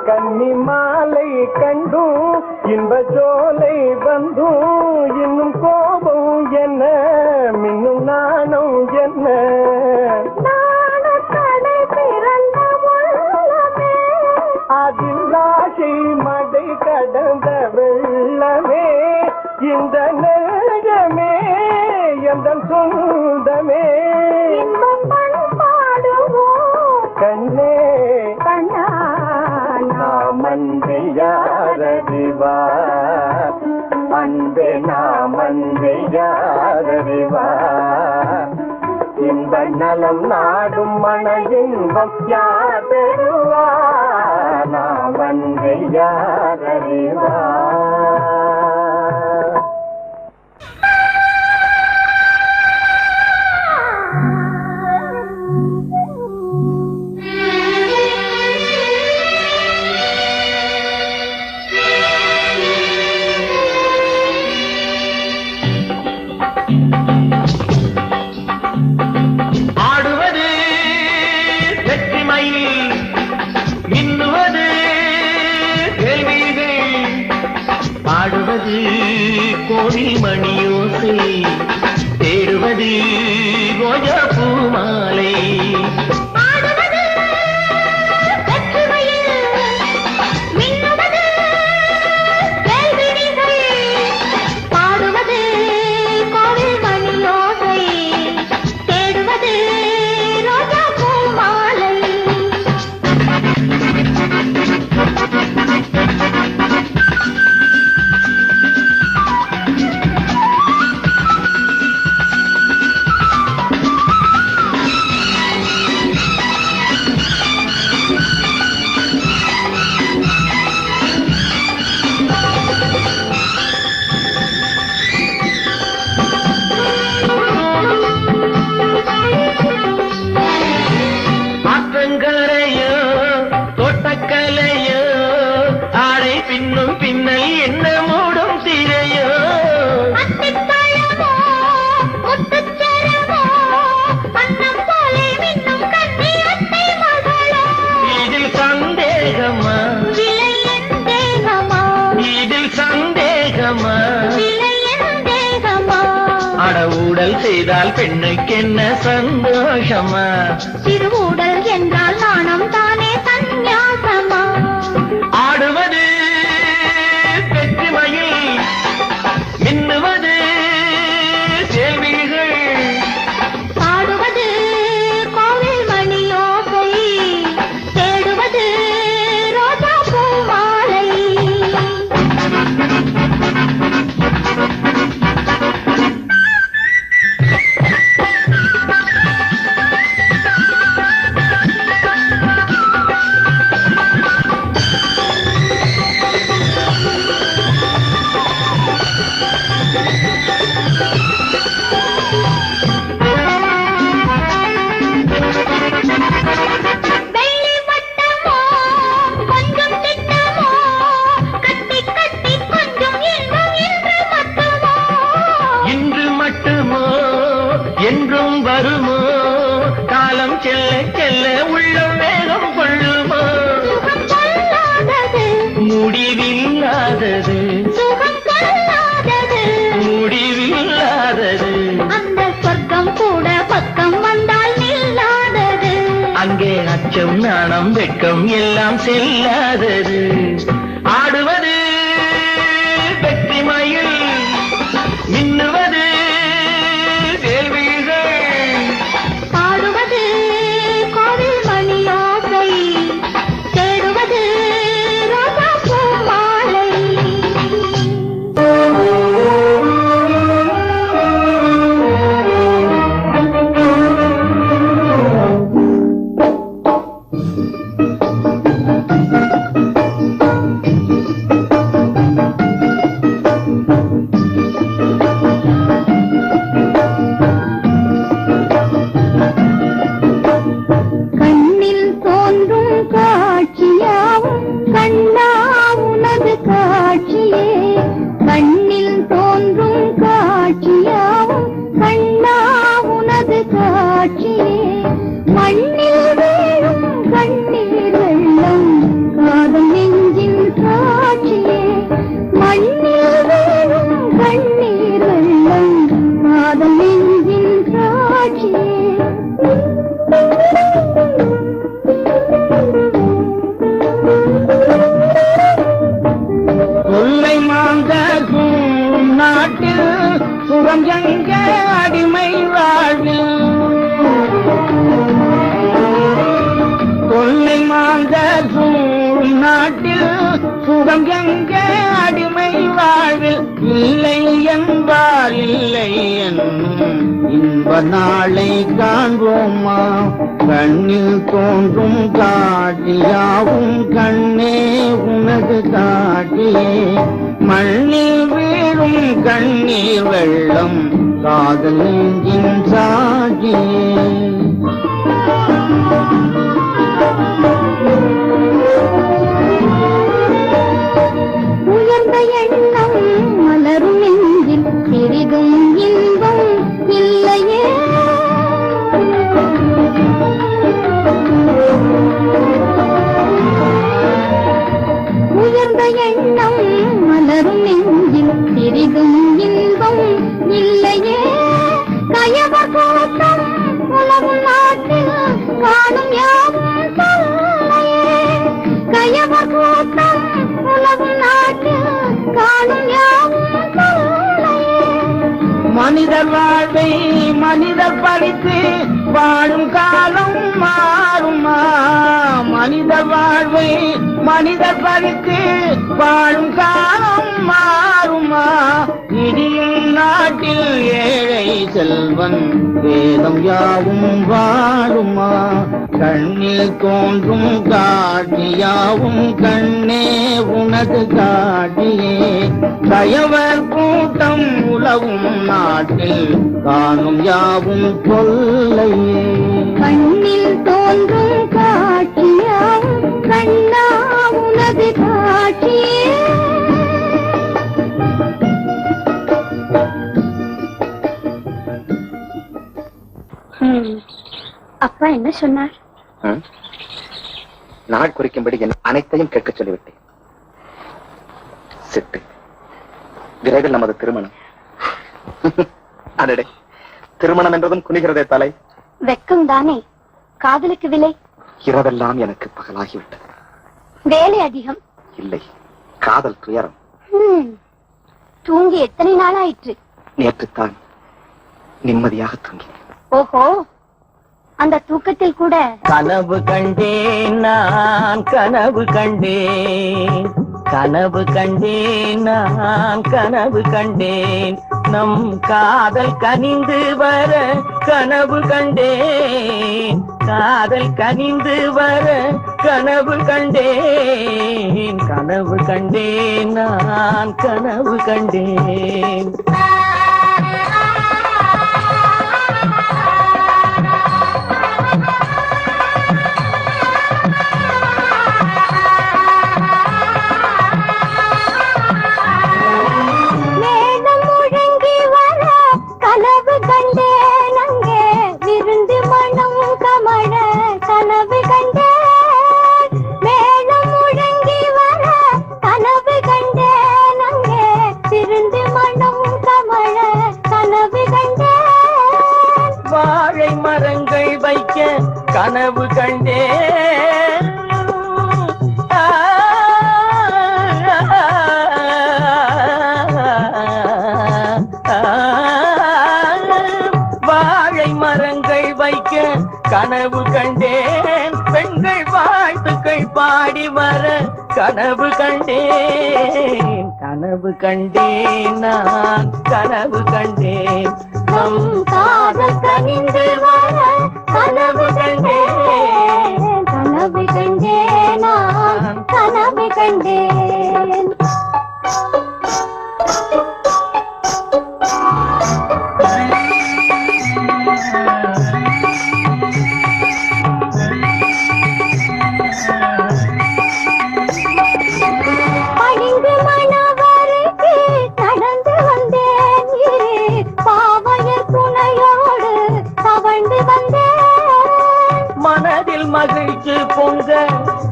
கன்னி மாலை கண்டும் இன்ப சோலை வந்தும் இன்னும் கோபம் என்ன மின்னும் நாணம் என்ன அதில் ஆசை மடை கடந்த வெள்ளமே இந்த நெஞ்சமே எந்த சொந்தமே கண்ணே கண்ணா நாமன்றி யாரறிவார் அன்பே நாமன்றி யாரறிவார் இன்ப நலம் நாடும் மன இன்பம் யார் பெறுவார் நாமன்றி யாரறிவார் பாடுவது கோவில் மணியோசை, தேடுவது ரோஜா பூ மாலை. பாடுவது வெற்றுமையில், மின்னுவது கேள்விகள். பாடுவது கோவில் மணியோசை, தேடுவது ரோஜா பூ மாலை. ஆற்றங்கரையோ தோட்டக்கலையோ, ஆடை பின்னும் பின்னல் என்ன மூடும் திரையோ. அத்திப்பழமோ முத்துச்சரமோ, அன்னம் போலே மின்னும் கண்ணி அத்தை மகளோ. இதில் சந்தேகமா, விலை என் தேகமா, இதில் சந்தேகமா. விலை என் தேகமா. அட ஊடல் செய்தால் பெண்ணுக்கென்ன சந்தோஷமா. சிறுவுடல் என்றால் நாணம் தானே சந்நியாசமா. ஆடுவது வெற்றிமையில், மின்னுவது கேள்விகள். பாடுவது கோவில் மணியோசை, தேடுவது ரோஜா பூ மாலை. வெள்ளி வட்டமோ கொஞ்சம் திட்டமோ, கட்டி கட்டி கொஞ்சம் இன்பம் இன்று மட்டுமோ. இன்று மட்டுமோ என்றும் வருமோ, காலம் செல்ல செல்ல உள்ளம் வேகம் கொள்ளுமோ. சுகம் கொள்ளாதது, முடிவில்லாதது, சுகம் கொள்ளாதது. முடிவில்லாதது. அந்த சொர்க்கம் கூட பக்கம் வந்தால் நில்லாதது. அங்கே அச்சம் நாணம் வெட்கம் எல்லாம் செல்லாதது. ஆடுவது வெற்றிமையில், மின்னுவது கேள்விகள். பாடுவது கோவில் மணியோசை, தேடுவது ரோஜா பூ மாலை. கண்ணில் தோன்றும் காட்சியாவும் கண்ணா உனது காட்சியே. கண்ணில் தோன்றும் காட்சியாவும் கண்ணா உனது காட்சியே. மண்ணில் வீழும் கண்ணீர் வெள்ளம் காதல் நெஞ்சின் காட்சியே. மண்ணில் வீழும் கண்ணீர் வெள்ளம் காதல் நெஞ்சின் காட்சியே. கொள்ளை மாந்தர்க்கும் நாட்டில் சுகம் எங்க அடிமை வாழ்வில். கொள்ளை மாந்தர்க்கும் நாட்டில் சுகம் எங்க அடிமை வாழ்வில். இல்லை என்பார் இல்லை என்னும் இன்ப நாளை காண்போமா. கண்ணில் தோன்றும் காட்சியாவும் கண்ணே உனது காட்சியே. மண்ணில் வீழும் கண்ணீர் வெள்ளம் காதல் நெஞ்சின் சாட்சியே. உயர்ந்த எண்ணம் மலரும் நெஞ்சில் சிறிதும் இன்பம் இல்லையே. உயர்ந்த எண்ணம் மலரும் நெஞ்சில் மனிதர் வாழ்வை மனிதர் பறித்து வாழும் காலம் மாறுமா? மனிதர் வாழ்வை மனிதர் பறித்து வாழும் காலம் மாறுமா? இடியும் நாட்டில் ஏழை செல்வன் வேதம் யாவும் வாழுமா? கண்ணில் தோன்றும் காட்சியாவும் கண்ணே உனது காட்டியே. கயவர் கூட்டம் உலவும் நாட்டில் காணும் யாவும் கொல்லையே. கண்ணில் தோன்றும் காட்சியாவும் கண்ணா உனது காட்சியே. அப்பா என்ன சொன்னார்? நாள் குறிக்கும்படி அனைத்தையும் கேட்க சொல்லிவிட்டேன். சிட்டு, விரைவில் நமது திருமணம். அடடே, திருமணம் என்றதும் குனிகிறதே தலை. வெக்கம் தானே, காதலுக்கு விலை. இரவெல்லாம் எனக்கு பகலாகிவிட்டது. வேலை அதிகம் இல்லை, காதல் துயரம். தூங்கி எத்தனை நாள் ஆயிற்று? நேற்றுத்தான் நிம்மதியாக தூங்கினேன். ஓஹோ, அந்த தூக்கத்தில் கூட கனவு கண்டேன் நான், கனவு கண்டேன், கனவு கண்டேன் நான், கனவு கண்டேன். நம் காதல் கனிந்து வர கனவு கண்டேன், காதல் கனிந்து வர கனவு கண்டேன், கனவு கண்டேன் நான், கனவு கண்டேன். கனவு கண்டேன், வாழை மரங்கள் வைக்க கனவு கண்டேன், பெண்கள் வாழ்த்துக்கள் பாடி வர கனவு கண்டேன், கனவு கண்டேன் நான், கனவு கண்டேன். நம் காதல் கனிந்து வர கனவு கண்டேன், கனவு கண்டேன் நான், கனவு கண்டேன். பணிந்து மணவருக்கு நடந்து வந்தேன், பாவையர் துணையோடு தவழ்ந்து வந்தேன். மனதில் மகிழ்ச்சி பொங்க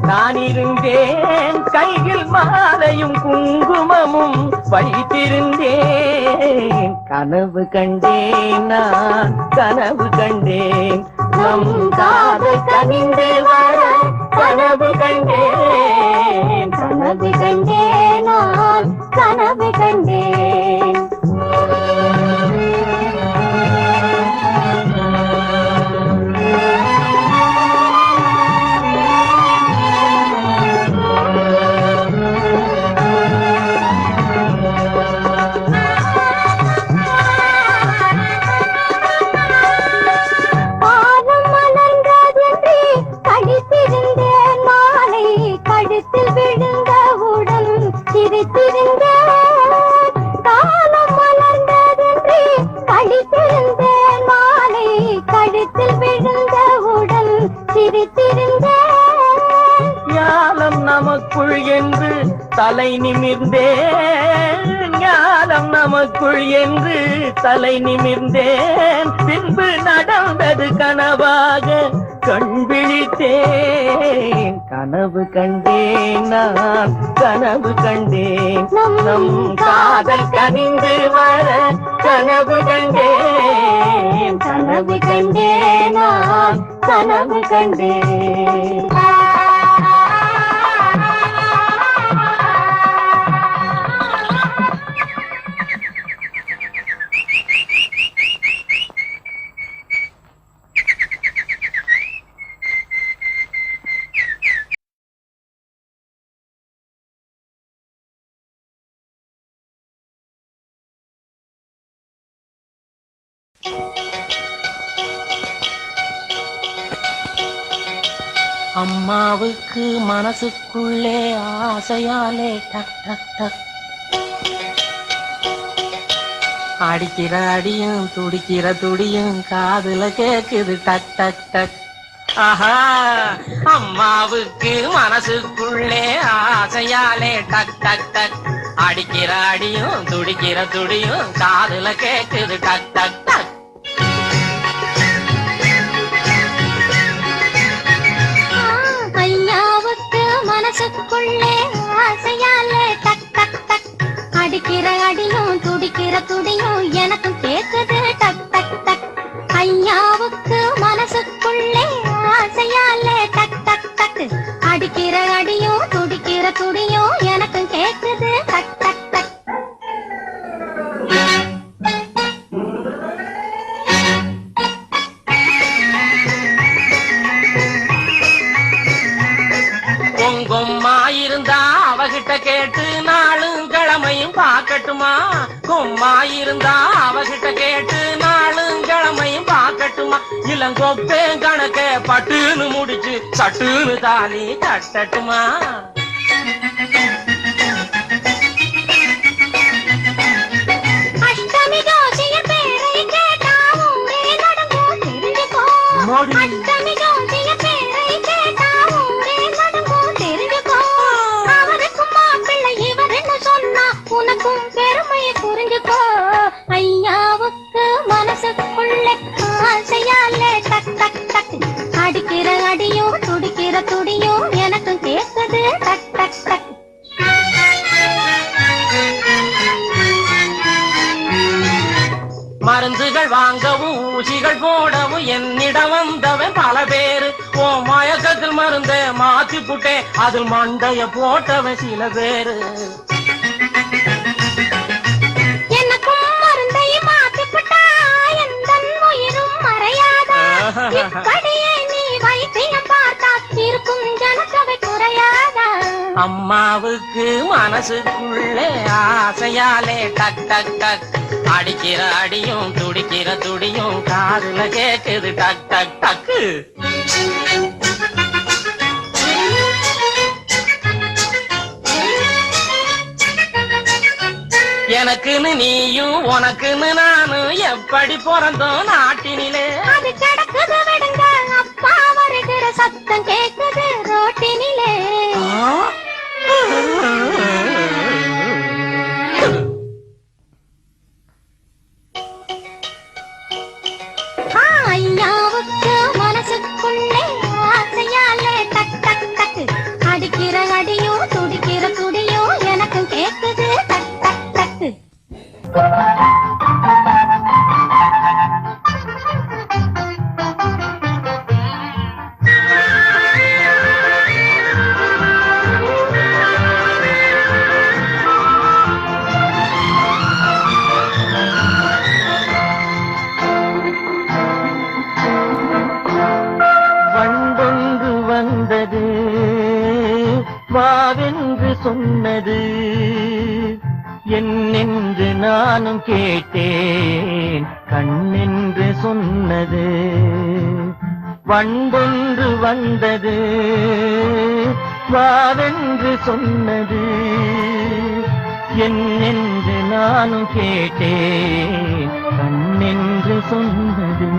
நான் இருந்தேன், கையில் மாலையும் குங்குமமும் வைத்திருந்தேன். கனவு கண்டேன் நான், கனவு கண்டேன். நம் காதல் கனிந்து வர கனவு கண்டேன், கனவு கண்டேன் நான், கனவு கண்டேன். கழுத்தில் விழுந்தவுடன் சிரித்திருந்தேன், காலம் மலர்ந்ததென்று கழித்திருந்தேன், மாலை கழுத்தில் விழுந்தவுடன் சிரித்திருந்தேன். ஞானம் நமக்குள் என்று தலை நிமிர்ந்தேன், ஞானம் நமக்குள் என்று தலை நிமிர்ந்தேன், பின்பு நடந்தது கனவாக கண் விழித்தேன். கனவு கண்டேன் நான், கனவு கண்டேன். நம் காதல் கனிந்து வர கனவு கண்டேன், கனவு கண்டேன் நான், கனவு கண்டேன். அம்மாவுக்கு மனசுக்குள்ளே ஆசையாலே டக் டக் டக் அடிக்கிற அடியும் துடிக்கிற துடியும் காதுல கேக்குது டக் டக் டக். ஆஹா, அம்மாவுக்கு மனசுக்குள்ளே ஆசையாலே டக் டக் டக் அடிக்கிற அடியும் துடிக்கிற துடியும் காதுல கேக்குது டக் டக் டக். ஐயாவுக்கு மனசுக்குள்ளே ஆசையாலே டக் டக் டக் அடிக்கிற அடியும் துடிக்கிற துடியும் எனக்கும் கேக்குது டக் டக் டக். ஐயாவுக்கு மனசுக்குள்ளே ஆசையாலே டக் டக் டக் அடிக்கிற அடியும் துடிக்கிற துடியும் எனக்கும் கேக்குது டக் டக் டக். கொம்மாயிருந்தா அவகிட்ட கேட்டு நாளும் கிழமையும் பாக்கட்டுமா? கொம்மாயிருந்தா அவகிட்ட கேட்டு நாளும் கிழமையும் பாக்கட்டுமா? இளங்கொப்பே கணக்க பட்டுன்னு முடிச்சு சட்டுன்னு தாலி கட்டட்டுமா? அஷ்டமி ஜோசியர் பேரை கேட்டா ஊரே நடுங்கும் தெரிஞ்சுக்கோ. அஷ்டமி ஜோசியர் பேரை கேட்டா ஊரே நடுங்கும் தெரிஞ்சுக்கோ. அவருக்கும் மாப்பிள்ளை இவருன்னு சொன்னா உனக்கும் பெருமையை புரிஞ்சுக்கோ. ஐயாவுக்கு மனசுக்குள்ளே ஆசையாலே டக் டக் டக் அடிக்கிற அடியும் துடிக்கிற துடியும் எனக்கும் கேக்குது டக் டக் டக். மருந்துகள் வாங்கவும் ஊசிகள் போடவும் என்னிடம் வந்தவன் பல பேரு. ஓ மயக்கத்தில் மருந்த மாத்தி புட்டேன், அதில் மண்டைய போட்டவன் சில பேரு. எனக்கும் மருந்தை மாத்தி புட்டா எந்த உயிரும் மறையாதா? இப்படியே நீ வைத்தியம் பார்த்தா இருக்கும் ஜனத்தொகை குறையாதா? அம்மாவுக்கு மனசுக்குள்ளே ஆசையாலே டக் டக் டக் அடிக்கிற அடியும் துடிக்கிற துடியும் காதுல கேக்குது டக் டக் டக்கு. எனக்குன்னு நீயும் உனக்குன்னு நானும் எப்படி பிறந்தோம் நாட்டினிலே? அது கிடக்குது விடுங்க, அப்பா வருகிற சத்தம் கேக்குது ரோட்டினிலே. ஐயாவுக்கு மனசுக்குள்ளே ஆசையாலே டக் டக் டக் அடிக்கிற அடியும் துடிக்கிற துடியும் எனக்கும் கேக்குது டக் டக் டக். வண்டொன்று வந்தது வாவென்று சொன்னது, என்னென்று நானும் கேட்டேன் கண்ணென்று சொன்னது. வண்டொன்று வந்தது வாவென்று சொன்னது, என்னென்று நானும் கேட்டேன் கண்ணென்று சொன்னது.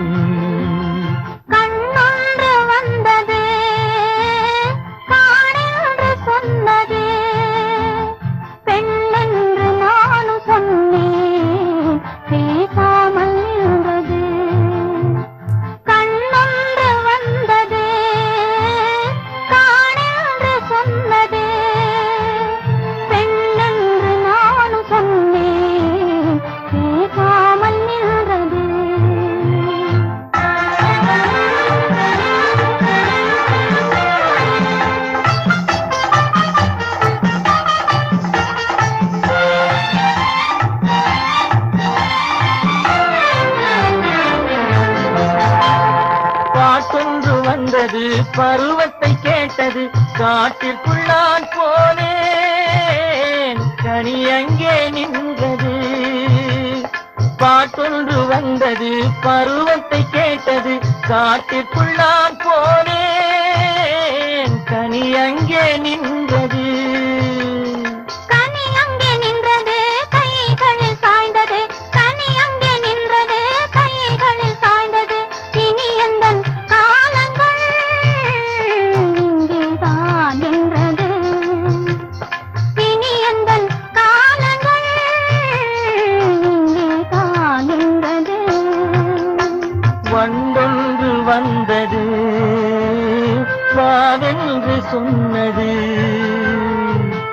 கண்ணொன்று வந்தது காணென்று சொன்னது, பெண்ணென்று நானும் சொன்னேன் பேசாமல் நின்றது. கண்ணொன்று வந்தது காணென்று சொன்னது, பெண்ணென்று நானும் சொன்னேன் பேசாமல் நின்றது. பாட்டொன்று வந்தது பருவத்தை கேட்டது, காட்டிற்குள் நான் போனேன் கனி அங்கே நின்றது. பாட்டொன்று வந்தது பருவத்தை கேட்டது, காட்டிற்குள் நான் போனேன் வந்தது வாவென்று சொன்னது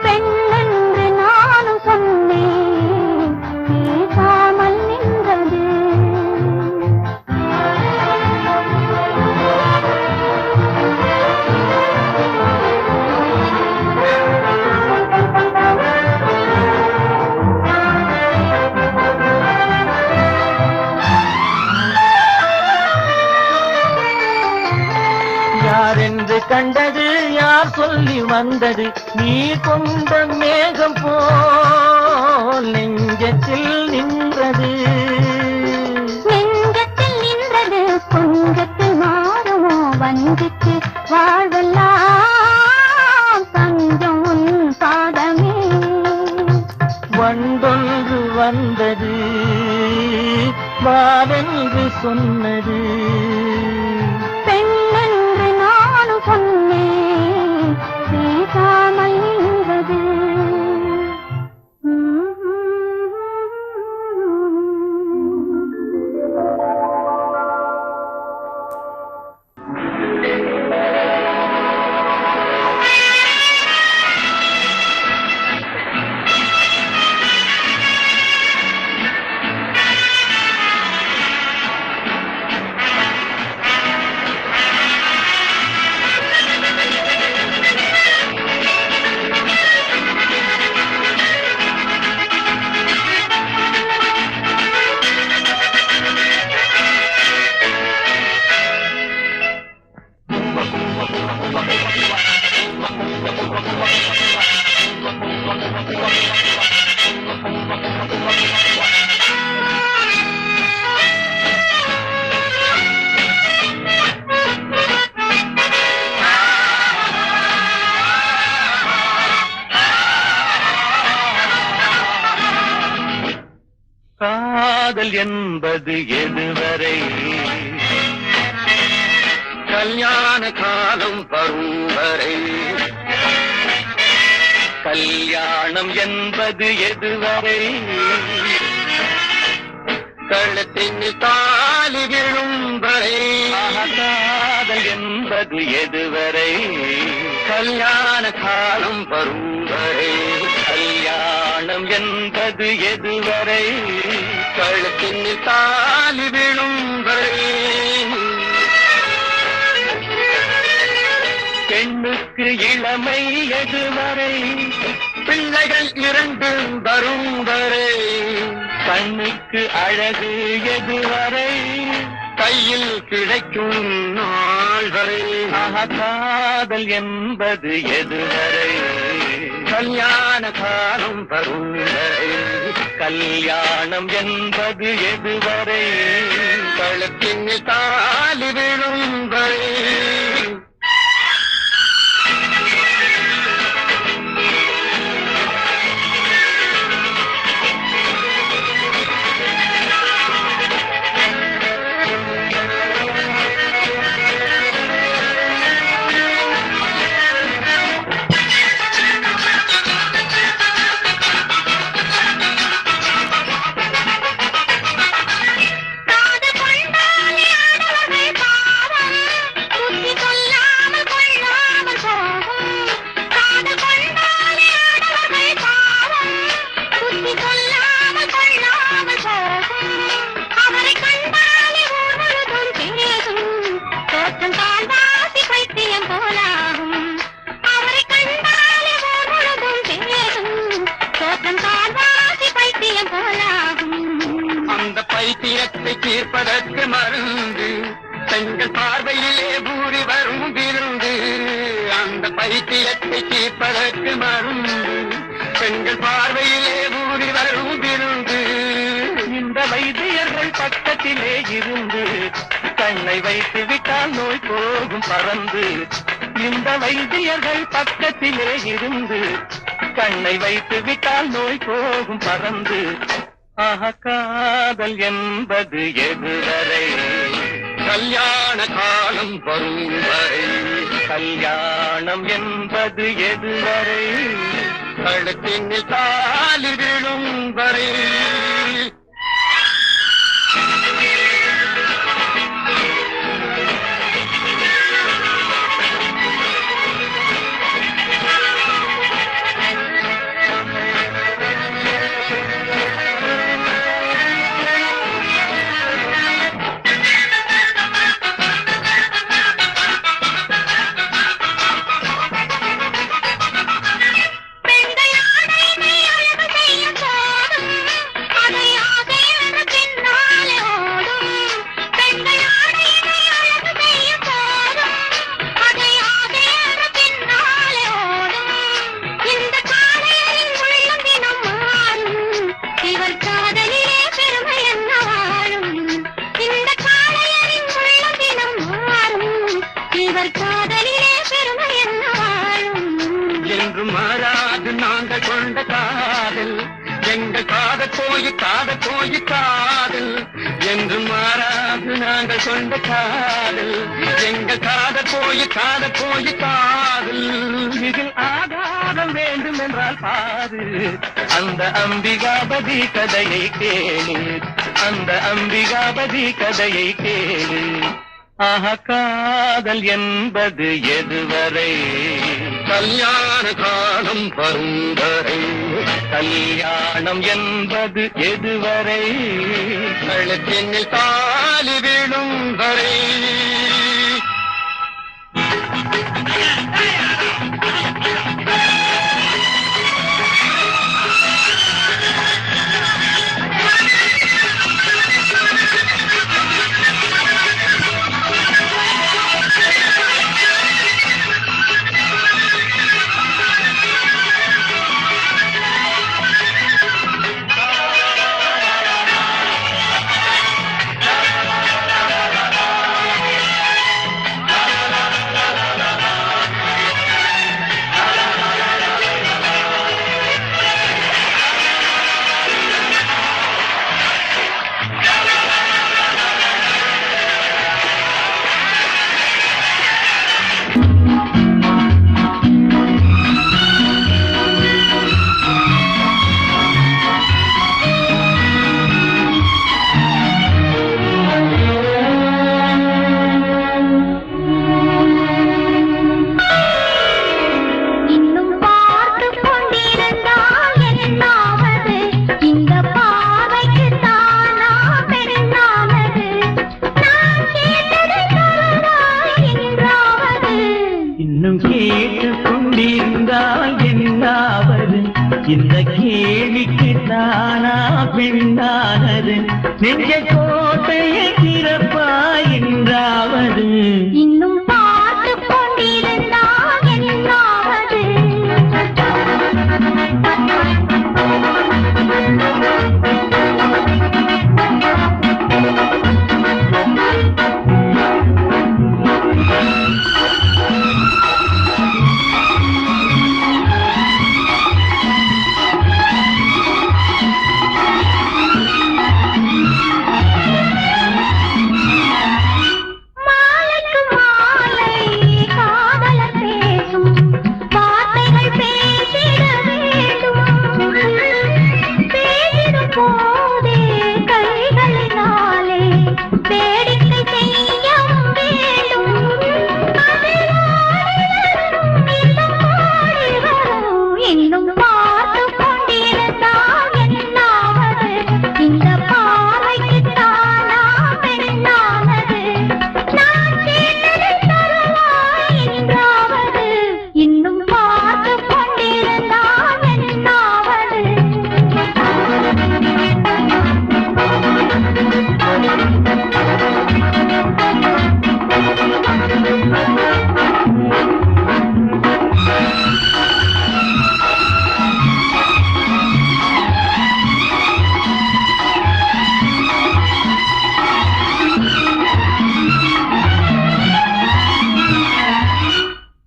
பெண்ணென்று நானும் சொன்னேன் பேசாமல் நின்றது யாரென்று கண்டது யார் சொல்லி வந்தது நீ கொண்ட மேகம் போல் நெஞ்சத்தில் நின்றது நெஞ்சத்தில் நின்றது கொஞ்சத்தில் மாறுமோ வஞ்சித்து வாழ்வெல்லாம் தஞ்சம் உன் பாதமே வண்டொன்று வந்தது வாவென்று சொன்னது பெண்ணென்று நானும் சொன்னேன் பேசாமல் நின்றது காதல் என்பது எதுவரை கல்யாண காலம் வரும் வரை கல்யாணம் என்பது எதுவரை கழுத்தின் தாலி விழும் வரை காதல் என்பது எதுவரை கல்யாண காலம் வரும் வரை கல்யாணம் என்பது எதுவரை கழுத்தின் தாலி விழும் வரை பெண்ணுக்கு இளமை எதுவரை பிள்ளைகள் இரண்டு வரும் வரை கண்ணுக்கு அழகு எதுவரை கையில் கிடைக்கும் நாள் வரை காதல் என்பது எதுவரை கல்யாண காலம் வரும் வரை கல்யாணம் என்பது எதுவரை கழுத்தின் தாலி விழும் வரை பைத்தியத்தை தீர்ப்பதற்கு மருந்து பெண்கள் பார்வையிலே பூரி வரும் விருந்து அந்த பைத்தியத்தை தீர்ப்பதற்கு மருந்து பெண்கள் பார்வையிலே பூரி வரும் விருந்து இந்த வைத்தியர்கள் பக்கத்திலே இருந்து கண்ணை வைத்து விட்டால் நோய் போகும் பறந்து இந்த வைத்தியர்கள் பக்கத்திலே இருந்து கண்ணை வைத்து விட்டால் நோய் போகும் பறந்து காதல் என்பது எதுவரை கல்யாண காலம் வரும் வரை கல்யாணம் என்பது எதுவரை கழுத்தின் தாலி விழும் வரை எங்கள் காதல் காதல் என்று மாறாது நாங்கள் கொண்ட காதல். எங்கள் காதல் காதல் இதில் ஆதாரம் வேண்டும் என்றால் பாரு. அந்த அம்பிகாபதி கதையை கேளு, அந்த அம்பிகாபதி கதையை கேளு. ஆஹா, காதல் என்பது எதுவரை? கல்யாண காலம் வரும் வரை. கல்யாணம் என்பது எதுவரை? கழுத்தினில் தாலி விழும் வரை. இந்த கேள்விக்கு தானா பெண்ணானது? நெஞ்ச கோட்டையை திறப்பாயின்றாவது. இன்னும் பார்த்து கொண்டிருந்தால் என்னாவது?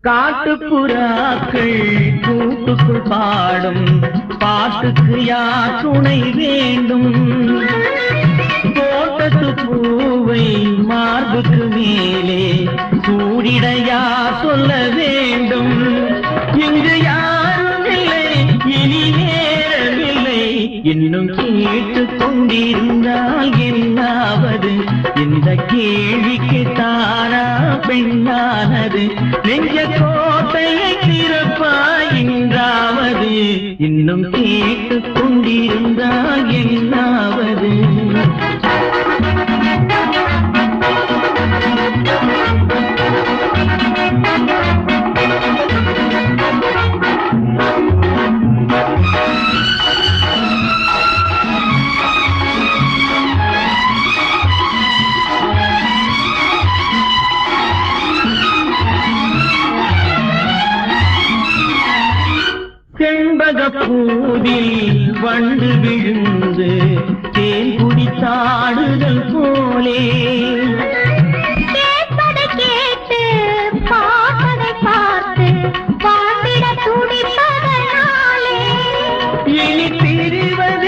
காட்டுப்புறாக்கள் கூட்டுக்குள் பாடும் பாட்டுக்கு யார் துணை வேண்டும்? தோட்டத்து பூவை மார்புக்கு மேலே சூடிட யார் சொல்ல வேண்டும்? இங்கு யாரும் இல்லை, இனி நேரமில்லை. இன்னும் கேட்டுக் கொண்டிருந்தால் என்னாவது? இந்த கேள்விக்கு தானா பெண்ணானது? நெஞ்ச கோட்டையை திறப்பாயின்றாவது. இன்னும் கேட்டுக் கொண்டிருந்தால் என்னாவது? பூதில் வண்டு விழுந்து தேன் குடித்தாடுதல் போலே கேட்பதை கேட்டு பார்ப்பதை பார்த்து வாழ்ந்திட துடிப்பதனாலே இனி பிரிவது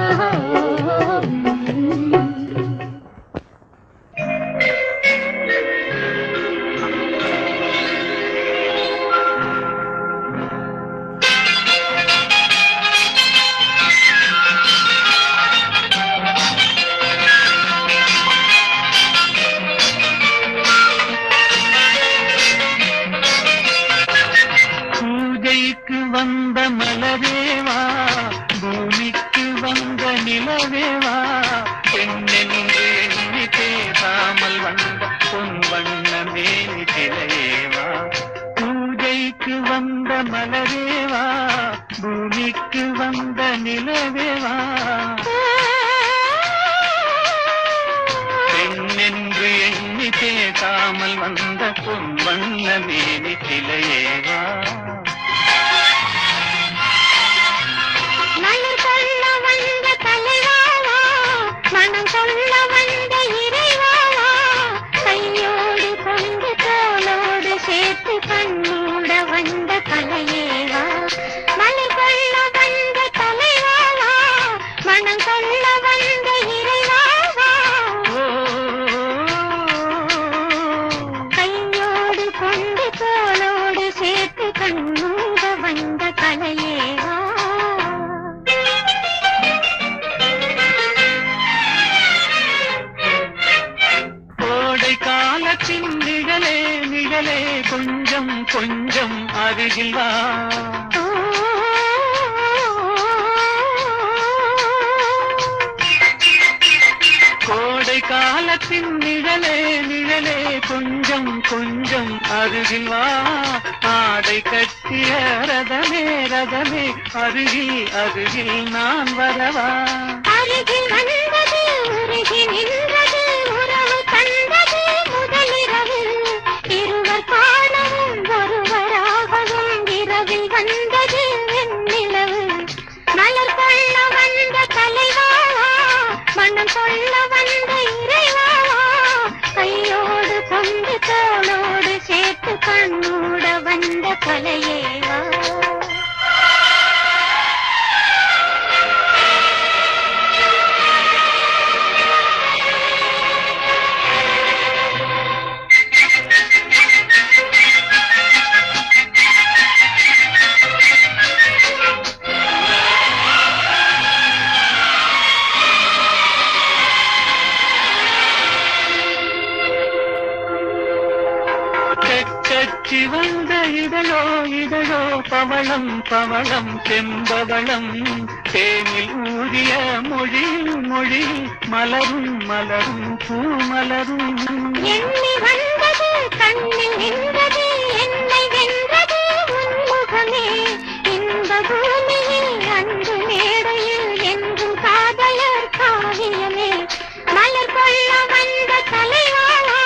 பூஜை மலரேவா பூமிக்கு வந்த நிலவேவா பெண்ணென்று எண்ணி பேசாமல் வந்த பொன்வண்ண மேனி சிலையேவா மலர் கொள்ள வந்த தலைவாவா மனம் சொல்ல வந்த இறைவாவா கையோடு கொண்டு தோளோடு சேர்த்து கண்ணூட வந்த கலையேவா மலர் கொள்ள வந்த தலைவாவா மனம் சொல்ல வந்த இறைவாவா கையோடு கொண்டு தோளோடு சேர்த்து கண்ணூட வந்த கலையேவா கோடை காலத்தின் நிழலே நிழலே கொஞ்சம் கொஞ்சம் அருகில் வா கோடை காலத்தின் நிழலே நிழலே கொஞ்சம் கொஞ்சம் அருகில் வா ஆடை கட்டிய ரதமே ரதமே அருகில் அருகில் நான் வரவா அருகில் வந்தது உருகி நின்றது உறவு தந்தது முதலிரவு இருவர் காணவும் ஒருவராகவும் இரவில் வந்தது வெண்ணிலவு மலர் கொள்ள வந்த தலைவாவா மனம் சொல்ல வந்த இறைவாவா கையோடு கொண்டு தோளோடு சேர்த்து கண்ணூட வந்த கலையேவா கச்சி வந்த இதழோ இதழோ பவளம் பவளம் செம்பவளம் தேனில் ஊதிய மொழி மொழி மலரும் மலரும் பூமலரும் எண்ணி வந்தது கண்ணில் நின்றது என்னை வென்றது உன்முகமே இந்த பூமியில் அன்பு மேடையில் என்றும் காதலர் காவியமே மலர் கொள்ள வந்த தலைவாவா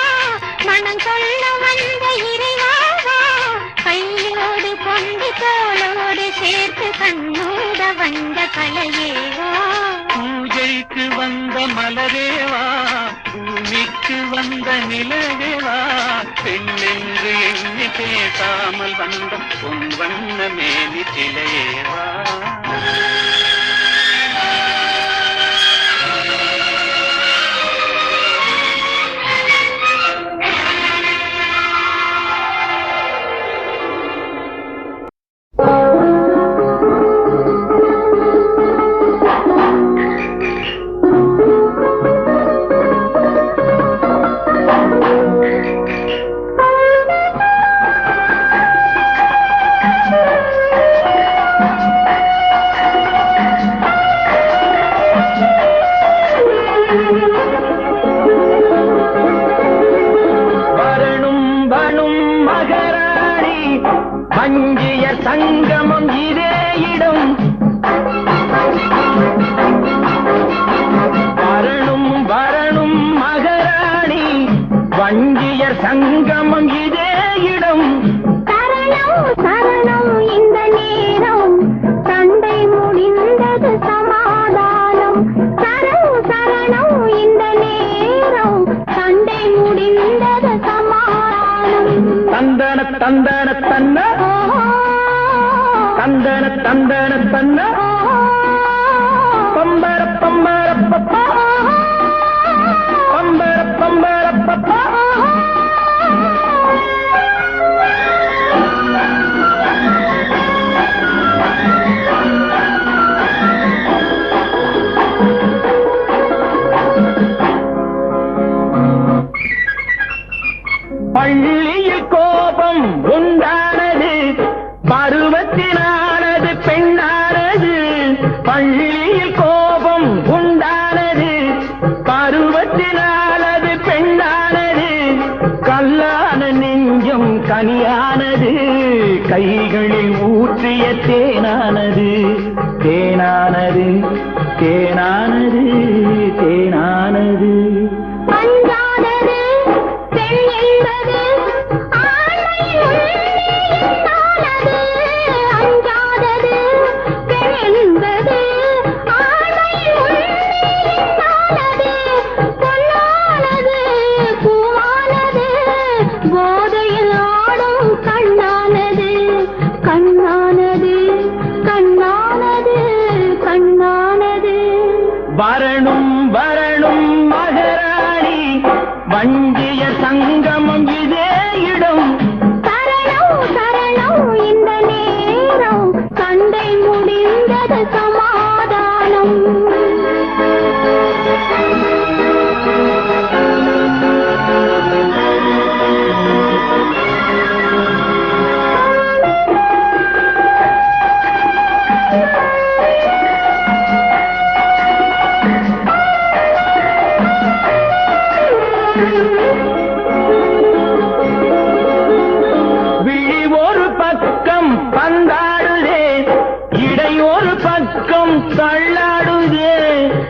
மனம் சொல்ல வந்த இறைவாவா கையோடு கொண்டு தோளோடு சேர்த்து கண்ணோட வந்த கலையேவா பூஜைக்கு வந்த மலரேவா பூமிக்கு வந்த நிலவேவா பெண்ணென்று எண்ணி பேசாமல் வந்த பொன் வண்ண மேனி சிலையேவா சங்கமம் இதே இடம் வரணும் வரணும் மகராணி வஞ்சியர் சங்கமம் இதே இடம் சரணம் சரணம் இந்த நேரம் சண்டை முடிந்தது சமாதானம் சரணம் சரணம் இந்த நேரம் சண்டை முடிந்தது சமாதானம் தந்தன தந்தன தன்ன தந்தன தந்தன தன்ன பம்பர பம்பர பப்பா பம்பர பம்பர பப்பா பள்ளியில் கோபம் உண்டானது பருவத்தினானது பெண்ணானது பள்ளியில் கோபம் உண்டானது கனியானது கைகளில் ஊற்றிய தேனானது தேனானது தேனானது தேனானது அஞ்சாதது பெண் என்பது ஆண்மையின் உள்ளே இருந்தானது. அஞ்சாதது பெண் என்பது ஆண்மையின் உள்ளே இருந்தானது. பொன்னானது பூவானது போதையில் ஆடும் கண்ணானது கண்ணானது கண்ணானது கண்ணானது. வரணும் வரணும் மகராணி வஞ்சிய சங்கமம் இதே இடம். சரணம் சரணம் இந்த நேரம் சண்டை முடிந்தது சமாதானம். விழி ஒரு பக்கம் பந்தாடுதே இடை ஒரு பக்கம் தள்ளாடுதே.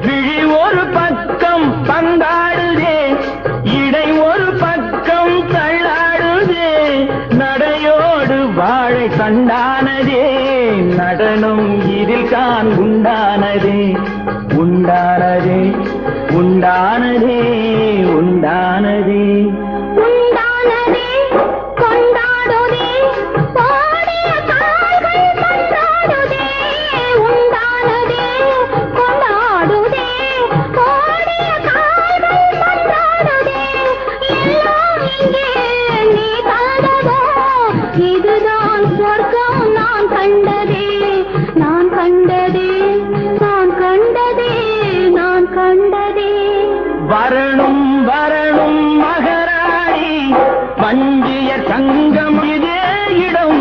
விழி ஒரு பக்கம் பந்தாடுதே இடை ஒரு பக்கம் தள்ளாடுதே. நடையோடு வாழை கண்டானதே நடனம் இதில் தான் உண்டானதே உண்டானதே உண்டானதே உண்டானதே உண்டானதே கொண்டாடுதே பாடிய கால்கள் கொண்டாடுதே. உண்டானதே கொண்டாடுதே பாடிய கால்கள் கொண்டாடுதே. எல்லாம் இங்கே நீ கண்டதோ இதுதான் சொர்க்கம் நான் கண்டதே நான் கண்டதே நான் கண்டதே நான் கண்டதே. வரணும் வரணும் மகராணி வஞ்சிய சங்கம் இதே இடம்.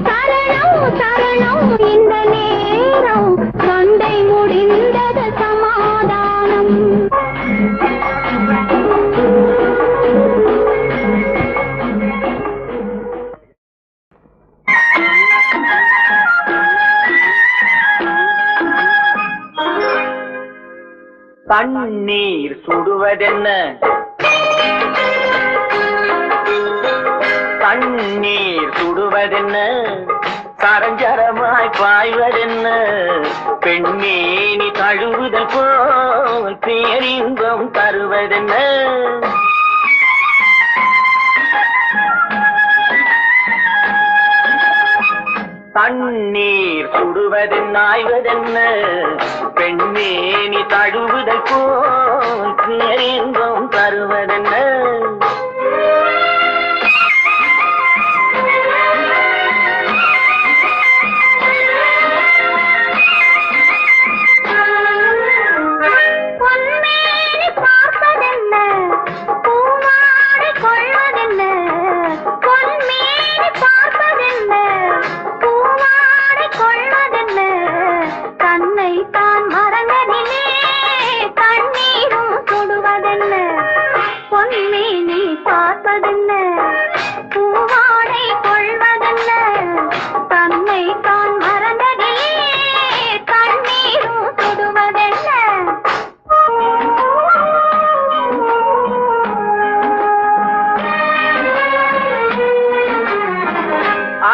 சரணம் சரணம் இந்த நேரம் சண்டை முடிந்தது சமாதானம். தண்ணீர் சுடுவதென்ன தண்ணீர் சுடுவதென்ன சரஞ்சரமாய் பாய்வதென்ன பெண்மேனி தழுவுதல் போல் பேரின்பம் தருவதென்ன தண்ணீர் சுடுவதென்ன ஆய்வதென்ன பெண்மேனி தழுவுதல் போல் பேரின்பம் தருவதென்ன பொன்மேனி பார்ப்பதென்ன பூமாலை கொள்வதென்ன. பொன்மேனி பார்ப்பதென்ன பூமாலை கொள்வதென்ன. தன்னை தான் மறந்ததிலே கண்ணீரும் சுடுவதென்ன. பொன்மேனி பார்ப்பதென்ன பூவாடை கொள்வதென்ன. தன்னை தான் மறந்ததிலே கண்ணீரும் சுடுவதென்ன.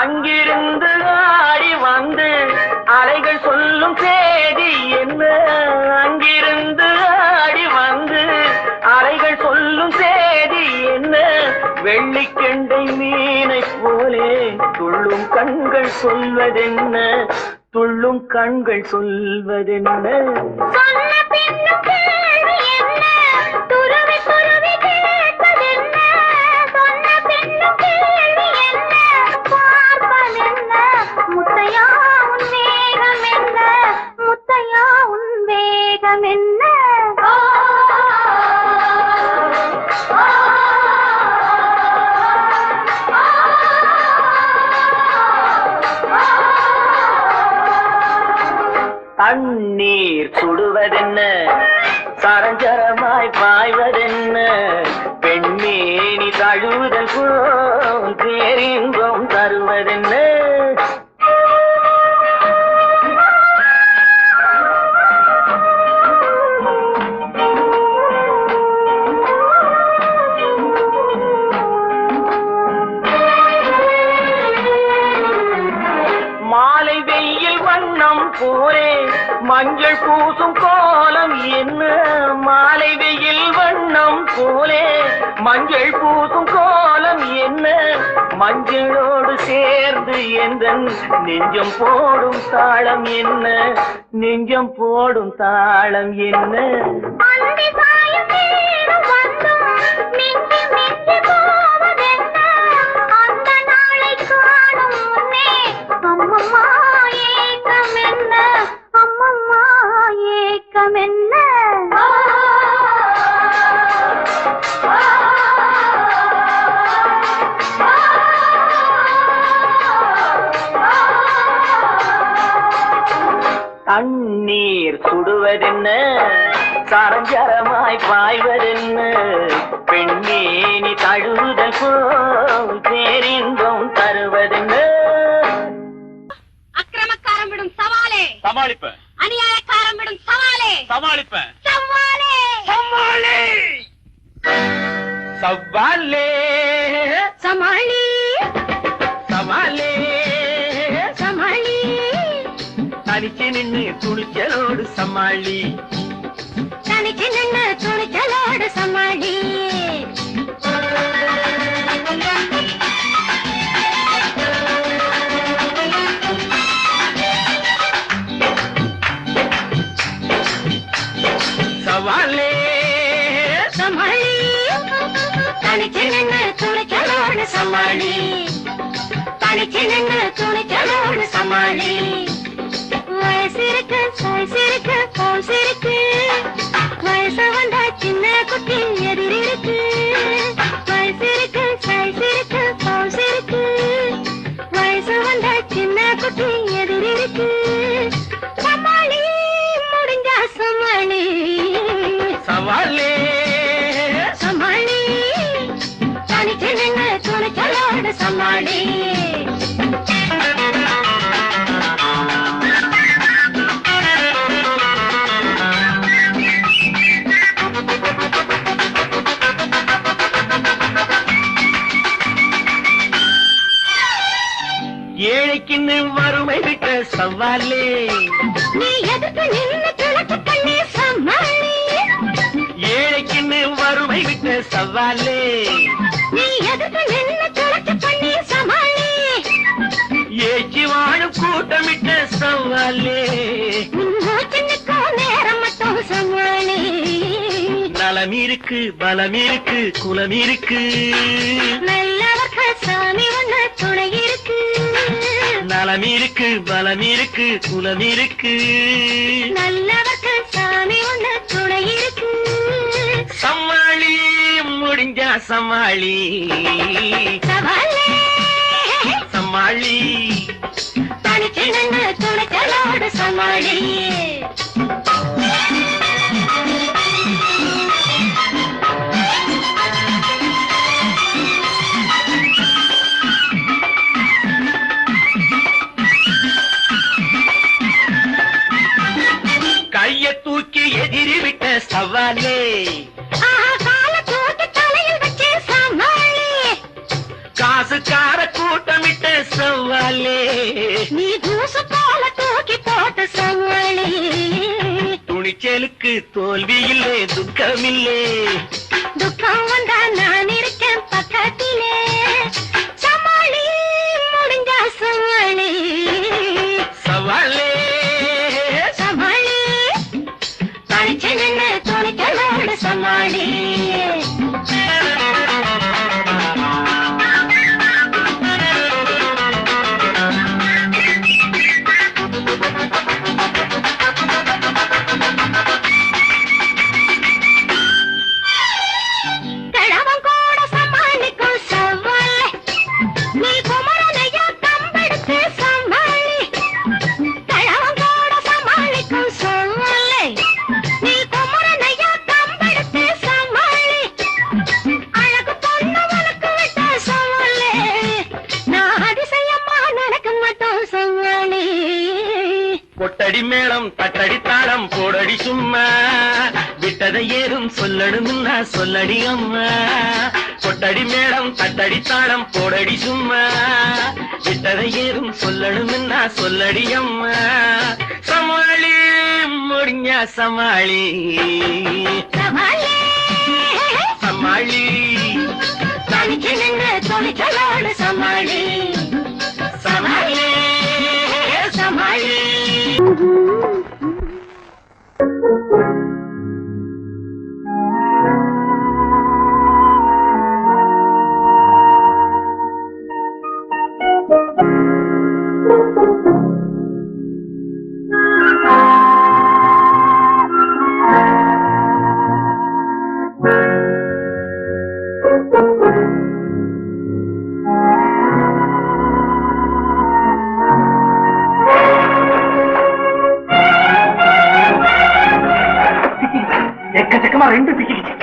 அங்கிருந்து ஆடி வந்து அலைகள் சொல்லும் செய்தி என்ன அங்கிருந்து ஆடி வந்து அலைகள் சொல்லும் செய்தி என்ன வெள்ளிக்கெண்டை மீனை போலே துள்ளும் கண்கள் சொல்வதென்ன துள்ளும் கண்கள் சொல்வதென்ன சொன்ன பின்னும் கேள்வி என்ன துருவி துருவி கேட்பதென்ன. சொன்ன பின்னும் கேள்வி என்ன பார்ப்பதென்ன. முத்தையா உன் வேகம் என்ன முத்தையா உன் வேகம் என்ன. தண்ணீர் சுடுவதென்ன சரஞ்சரமாய் பாய்வதென்ன பெண்மேனி தழுவுதல் போல் பேரின்பம் தருவதென்ன மாலை வெயில் வண்ணம் போரே மஞ்சள் பூசும் கோலம் என்ன மாலை வெயில் வண்ணம் போலே மஞ்சள் பூசும் கோலம் என்ன மஞ்சளோடு சேர்ந்து எந்த நெஞ்சம் போடும் தாளம் என்ன நெஞ்சம் போடும் தாளம் என்ன தண்ணீர் சுடுவதென்ன சரஞ்சரமாய் பாய்வதென்ன பெண்ணேனி தழுவுதல் போல் பேரின்பம் தருவதென்ன அக்கிரமக்காரம் விடும் சவாலே சமாளிப்பேன் அநியாயக்காரம் விடும் சவாலே சமாளிப்பேன் சவாலே சமாளி சவாலே சமாளி சவாலே சமாளி தனிச்சு நின்று துணிச்சலோடு சமாளி தனிச்சு நின்று துணிச்சலோடு சமாளி சவாலே சமாளி தனிச்சு நின்று துணிச்சலோடு சமாளி தனிச்சு நின்று துணிச்சலோடு சமாளி வயசிருக்கு வயசிருக்கு போசிருக்கு வயசு வந்தா சின்ன குட்டி எதிரிருக்கு வயசிருக்கு வயசிருக்கு போசிருக்கு வயசு வந்தா சின்ன குட்டி எதிரிருக்கு சமாளி முடிஞ்சா சமாளி சவாலே சமாளி தனிச்சு நின்று துணிச்சலோடு சமாளி ஏழைக்குன்னு வறுமை விட்ட சவாலே நீ எதுக்கு நின்று கிழக்கு பண்ணி சமாளி ஏழைக்குன்னு வறுமை விட்ட சவாலே நீ எதுக்கு நின்று கிழக்கு பண்ணி சமாளி ஏச்சி வாழும் கூட்டமிட்ட சவாலே மூச்சுக்கும் நேரம் மட்டும் சமாளி நலம் இருக்கு பலம் இருக்கு குலம் இருக்கு நல்லவர்கள் சாமி ஒண்ணு துணை இருக்கு நலம் இருக்கு பலம் இருக்கு குலம் இருக்கு நல்லவர்கள் சாமி ஒண்ணு துணை இருக்கு சமாளி முடிஞ்சா சமாளி சவாலே சமாளி தனிச்சு நின்று துணிச்சலோடு சமாளி கைய தூக்கி எதிரி விட்ட சவாலே கால தூக்கி தலையில் வச்சு சமாளி காசுக்கார கூட்டமிட்ட சவாலே நீ தூசு போல தூக்கி போட்ட சமாளி துணிச்சலுக்கு தோல்வி இல்லை துக்கமில்லை துக்கம் வந்தா நான் இருக்கேன் பக்கத்திலே சமாளி முடிஞ்சா சமாளி சவாலே சமாளி தனிச்சு நின்று துணிச்சலோடு சமாளி கிழவன் கூட சமாளிக்கும் கொட்டடி மேளம் தட்டடி தாளம் போடடி சும்மா விட்டதை ஏதும் சொல்லணும்னா சொல்லடி அம்மா கொட்டடி மேளம் தட்டடி தாளம் போடடி சும்மா விட்டதை ஏதும் சொல்லணும்னா சொல்லடி அம்மா சமாளி முடிஞ்ச சமாளி சமாளி தனிச்சு நின்று தொழிற்சலோடு சமாளி சமாளி சமாளி எக்கச்சக்கமா ரெண்டு பிக்கிடுச்சு.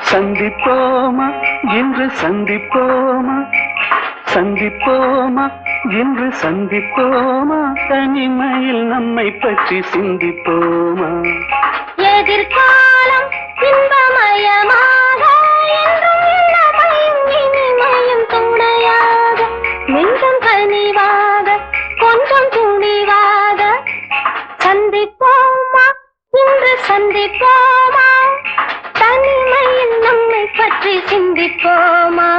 சந்திப்போமா என்று சந்திப்போமா சந்திப்போமா என்று சந்திப்போமா தனிமையில் நம்மை பற்றி சிந்திப்போமா எதிர்காலம் இன்பமயமாக என்றும் இளமையும் இனிமையும் துணையாக நெஞ்சம் கனிவாக கொஞ்சம் துணிவாக சந்திப்போமா இன்று சந்திப்போமா தனிமையில் நம்மை பற்றி சிந்திப்போமா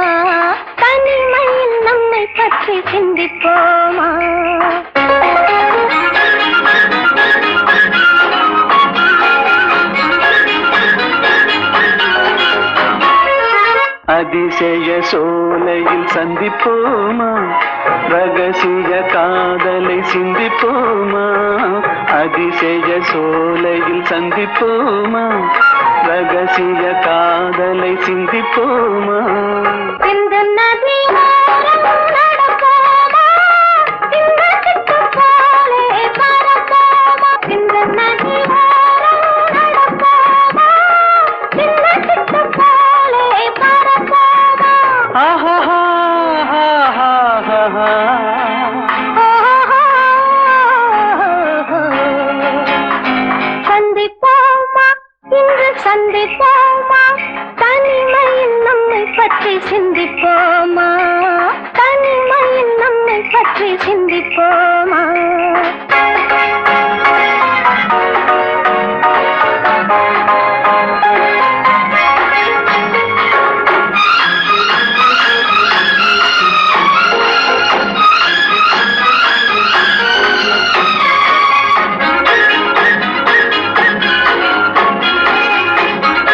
தனிமையில் நம்மை பற்றி சிந்திப்போமா அதிசய சோலையில் சந்திப்போமா ரகசிய காதலை சிந்திப்போமா அதிசய சோலையில் சந்திப்போமா ரகசிய காதலை சிந்திப்போமா